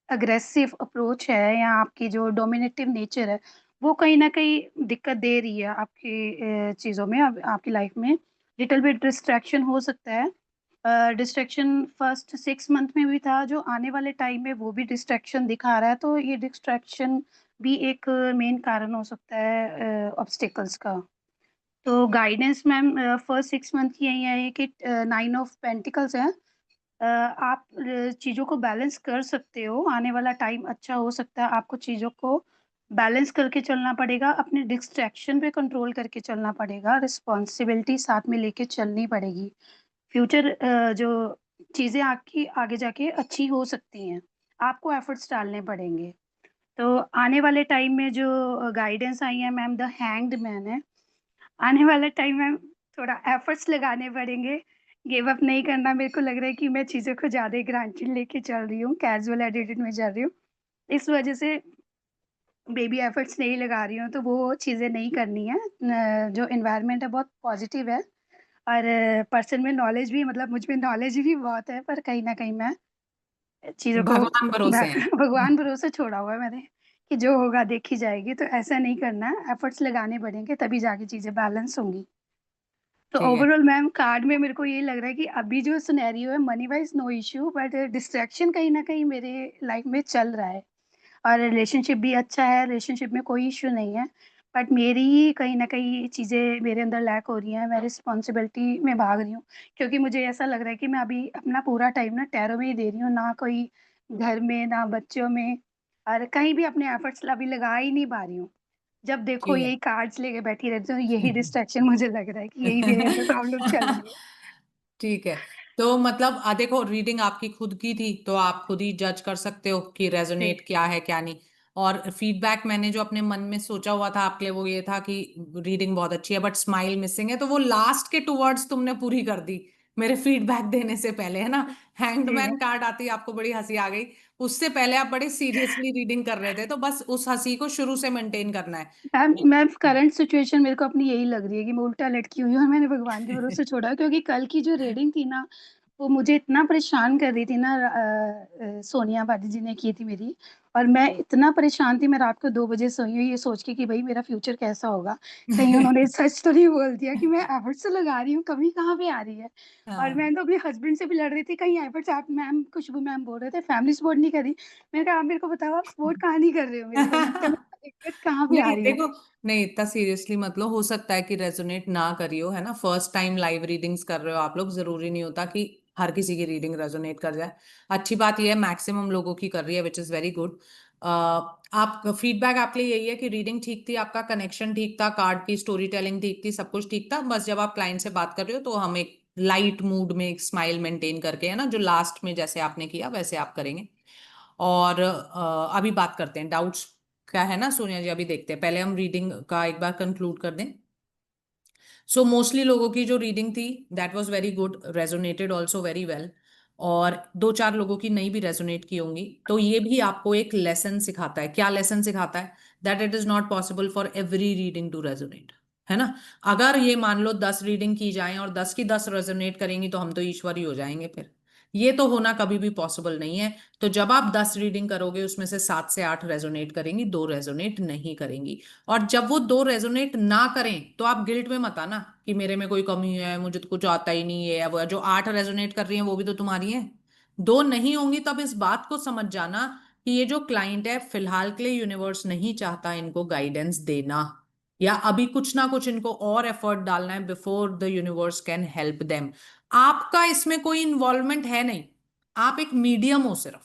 Speaker 20: अग्रेसिव अप्रोच है या आपकी जो डोमिनेटिव नेचर है, वो कहीं ना कहीं दिक्कत दे रही है आपकी चीज़ों में, आपकी लाइफ में। लिटिल बिट डिस्ट्रैक्शन हो सकता है। डिस्ट्रैक्शन फर्स्ट 6 मंथ में भी था, जो आने वाले टाइम में वो भी डिस्ट्रैक्शन दिखा रहा है, तो ये डिस्ट्रैक्शन भी एक मेन कारण हो सकता है ऑब्स्टिकल्स का। तो गाइडेंस मैम फर्स्ट 6 मंथ की यही है कि 9 ऑफ पेंटिकल्स है। आप चीज़ों को बैलेंस कर सकते हो, आने वाला टाइम अच्छा हो सकता है, आपको चीज़ों को बैलेंस करके चलना पड़ेगा, अपने डिस्ट्रैक्शन पे कंट्रोल करके चलना पड़ेगा, रिस्पॉन्सिबिलिटी साथ में लेके चलनी पड़ेगी। फ्यूचर जो चीज़ें आपकी आगे जाके अच्छी हो सकती हैं, आपको एफर्ट्स डालने पड़ेंगे। तो आने वाले टाइम में जो गाइडेंस आई है मैम, द हैंग्ड मैन है। आने वाले टाइम में थोड़ा एफर्ट्स लगाने पड़ेंगे, गिव अप नहीं करना। मेरे को लग रहा है कि मैं चीज़ों को ज़्यादा ग्रांटेड लेके चल रही हूँ, कैजुअल एटीट्यूड में चल रही हूँ, इस वजह से बेबी एफर्ट्स नहीं लगा रही हूँ, तो वो चीज़ें नहीं करनी है। जो इन्वायरमेंट है बहुत पॉजिटिव है, और पर्सन में नॉलेज भी, मतलब मुझ में नॉलेज भी बहुत है, पर कहीं ना कहीं मैं चीज़ों को
Speaker 1: भगवान भरोसे हैं।
Speaker 20: भगवान भरोसे छोड़ा हुआ है मैंने, कि जो होगा देखी जाएगी। तो ऐसा नहीं करना है, एफर्ट्स लगाने पड़ेंगे, तभी जाके चीज़ें बैलेंस होंगी। तो
Speaker 1: ठीक है।
Speaker 20: ओवरऑल मैम कार्ड में मेरे को ये लग रहा है कि अभी जो सिनेरियो है, money wise no issue, but distraction कहीं ना कहीं मेरे लाइफ में चल रहा है, और रिलेशनशिप भी अच्छा है, रिलेशनशिप में कोई इश्यू नहीं है, बट मेरी ही कहीं ना कहीं चीज़ें मेरे अंदर लैक हो रही हैं, मैं रिस्पॉन्सिबिलिटी में भाग रही हूँ, क्योंकि मुझे ऐसा लग रहा है कि मैं अभी अपना पूरा टाइम ना टैरो में ही दे रही हूँ, ना कोई घर में, ना बच्चों में, और कहीं भी अपने एफर्ट्स अभी लगा ही नहीं पा रही हूँ। जब देखो
Speaker 1: ठीक है।
Speaker 20: यही कार्ड्स लेके बैठी रहती हूँ, यही डिस्ट्रैक्शन मुझे लग रहा है कि यही मेरे अंदर प्रॉब्लम चल रही है।
Speaker 1: ठीक है। तो मतलब देखो, रीडिंग आपकी खुद की थी, तो आप खुद ही जज कर सकते हो कि रेजोनेट
Speaker 20: ठीक।
Speaker 1: क्या है क्या नहीं। और फीडबैक मैंने जो अपने मन में सोचा हुआ था आपके लिए, वो ये था कि रीडिंग बहुत अच्छी है बट स्माइल मिसिंग है, तो वो लास्ट के 2 वर्ड्स तुमने पूरी कर दी मेरे फीडबैक देने से पहले, है ना। हैंग्ड
Speaker 20: ठीक है
Speaker 1: मैन कार्ड आती आपको बड़ी हंसी आ गई, उससे पहले आप बड़े सीरियसली रीडिंग कर रहे थे, तो बस उस हंसी को शुरू से मेंटेन करना है।
Speaker 20: मैम करंट सिचुएशन मेरे को अपनी यही लग रही है कि मैं उल्टा लटकी हुई हूँ, और मैंने भगवान के भरोसे छोड़ा, क्योंकि कल की जो रीडिंग थी ना, वो मुझे इतना परेशान कर रही थी ना। सोनिया बाजी जी ने की थी मेरी, और मैं इतना परेशान थी, मैं रात को 2 बजे सोई हूँ, ये सोच के कि भाई मेरा फ्यूचर कैसा होगा, कहीं उन्होंने सच तो नहीं बोल दिया कि मैं एफर्ट्स तो लगा रही हूँ, कमी कहाँ पे आ रही है। और मैं तो अपने हस्बैंड से भी लड़ रही थी, कहीं एफर्ट्स, आप मैम खुशबू मैम बोल रहे थे फैमिली सपोर्ट नहीं करी, मैंने कहा आप मेरे को बताओ, आप सपोर्ट कहाँ नहीं कर रहे हो मेरे को, दिक्कत कहाँ पे आ
Speaker 1: नहीं
Speaker 20: रही है।
Speaker 1: देखो, नहीं इतना सीरियसली मतलब, हो सकता है कि रेजोनेट ना करियो, है ना। फर्स्ट टाइम लाइव रीडिंग्स कर रहे हो आप लोग, जरूरी नहीं होता कि हर किसी की रीडिंग रेजोनेट कर जाए। अच्छी बात यह है मैक्सिमम लोगों की कर रही है, विच इज वेरी गुड। आप फीडबैक आपके लिए यही है कि रीडिंग ठीक थी, आपका कनेक्शन ठीक था, कार्ड की स्टोरी टेलिंग ठीक थी, सब कुछ ठीक था। बस जब आप क्लाइंट से बात कर रहे हो तो हम एक लाइट मूड में एक स्माइल मेंटेन करके, है ना, जो लास्ट में जैसे आपने किया वैसे आप करेंगे। और अभी बात करते हैं डाउट्स क्या है ना सोनिया जी, अभी देखते हैं, पहले हम रीडिंग का एक बार कंक्लूड कर दें। सो मोस्टली लोगों की जो रीडिंग थी that was very good, resonated also very well, और 2-4 लोगों की नहीं भी रेजोनेट की होंगी, तो ये भी आपको एक लेसन सिखाता है। क्या लेसन सिखाता है? That it is not possible for every reading to resonate, है ना। अगर ये मान लो 10 रीडिंग की जाए और 10 की 10 रेजोनेट करेंगी, तो हम तो ईश्वर ही हो जाएंगे फिर। ये तो होना कभी भी पॉसिबल नहीं है। तो जब आप 10 रीडिंग करोगे, उसमें से 7 से 8 रेजोनेट करेंगी, 2 रेजोनेट नहीं करेंगी। और जब वो 2 रेजोनेट ना करें, तो आप गिल्ट में मत आना कि मेरे में कोई कमी है, मुझे तो कुछ आता ही नहीं है। वो जो 8 रेजोनेट कर रही हैं वो भी तो तुम्हारी हैं। 2 नहीं होंगी, तब इस बात को समझ जाना कि ये जो क्लाइंट है, फिलहाल के लिए यूनिवर्स नहीं चाहता इनको गाइडेंस देना, या अभी कुछ ना कुछ इनको और एफर्ट डालना है before the universe can help them. आपका इसमें कोई इन्वॉल्वमेंट है नहीं, आप एक मीडियम हो सिर्फ,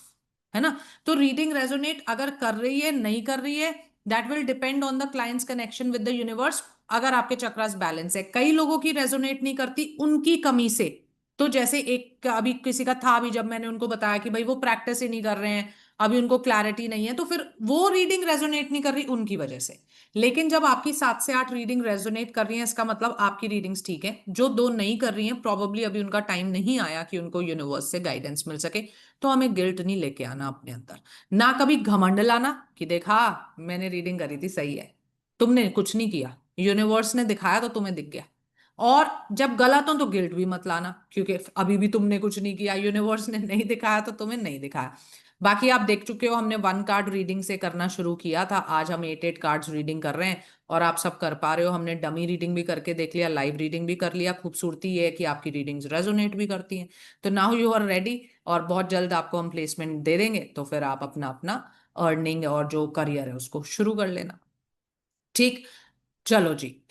Speaker 1: है ना। तो रीडिंग रेजोनेट अगर कर रही है नहीं कर रही है, that will depend on the clients connection with the universe. अगर आपके चक्रास बैलेंस है, कई लोगों की रेजोनेट नहीं करती उनकी कमी से। तो जैसे एक अभी किसी का था, अभी जब मैंने उनको बताया कि भाई वो प्रैक्टिस ही नहीं कर रहे हैं, अभी उनको क्लैरिटी नहीं है, तो फिर वो रीडिंग रेजोनेट नहीं कर रही उनकी वजह से। लेकिन जब आपकी 7 से 8 रीडिंग रेजोनेट कर रही है, इसका मतलब आपकी रीडिंग्स ठीक है। जो 2 नहीं कर रही हैं, प्रॉबेबली अभी उनका टाइम नहीं आया कि उनको यूनिवर्स से गाइडेंस मिल सके। तो हमें गिल्ट नहीं लेके आना अपने अंदर, ना कभी घमंड लाना कि देखा मैंने रीडिंग करी थी सही है, तुमने कुछ नहीं किया, यूनिवर्स ने दिखाया तो तुम्हें दिख गया। और जब गलत हो तो गिल्ट भी मत लाना, क्योंकि अभी भी तुमने कुछ नहीं किया, यूनिवर्स ने नहीं दिखाया तो तुम्हें नहीं दिखाया। बाकी आप देख चुके हो, हमने 1 कार्ड रीडिंग से करना शुरू किया था, आज हम 8 कार्ड्स रीडिंग कर रहे हैं और आप सब कर पा रहे हो। हमने डमी रीडिंग भी करके देख लिया, लाइव रीडिंग भी कर लिया। खूबसूरती ये है कि आपकी रीडिंग्स रेजोनेट भी करती हैं। तो नाउ यू आर रेडी, और बहुत जल्द आपको हम प्लेसमेंट दे देंगे, तो फिर आप अपना अपना अर्निंग और जो करियर है उसको शुरू कर लेना। ठीक, चलो जी।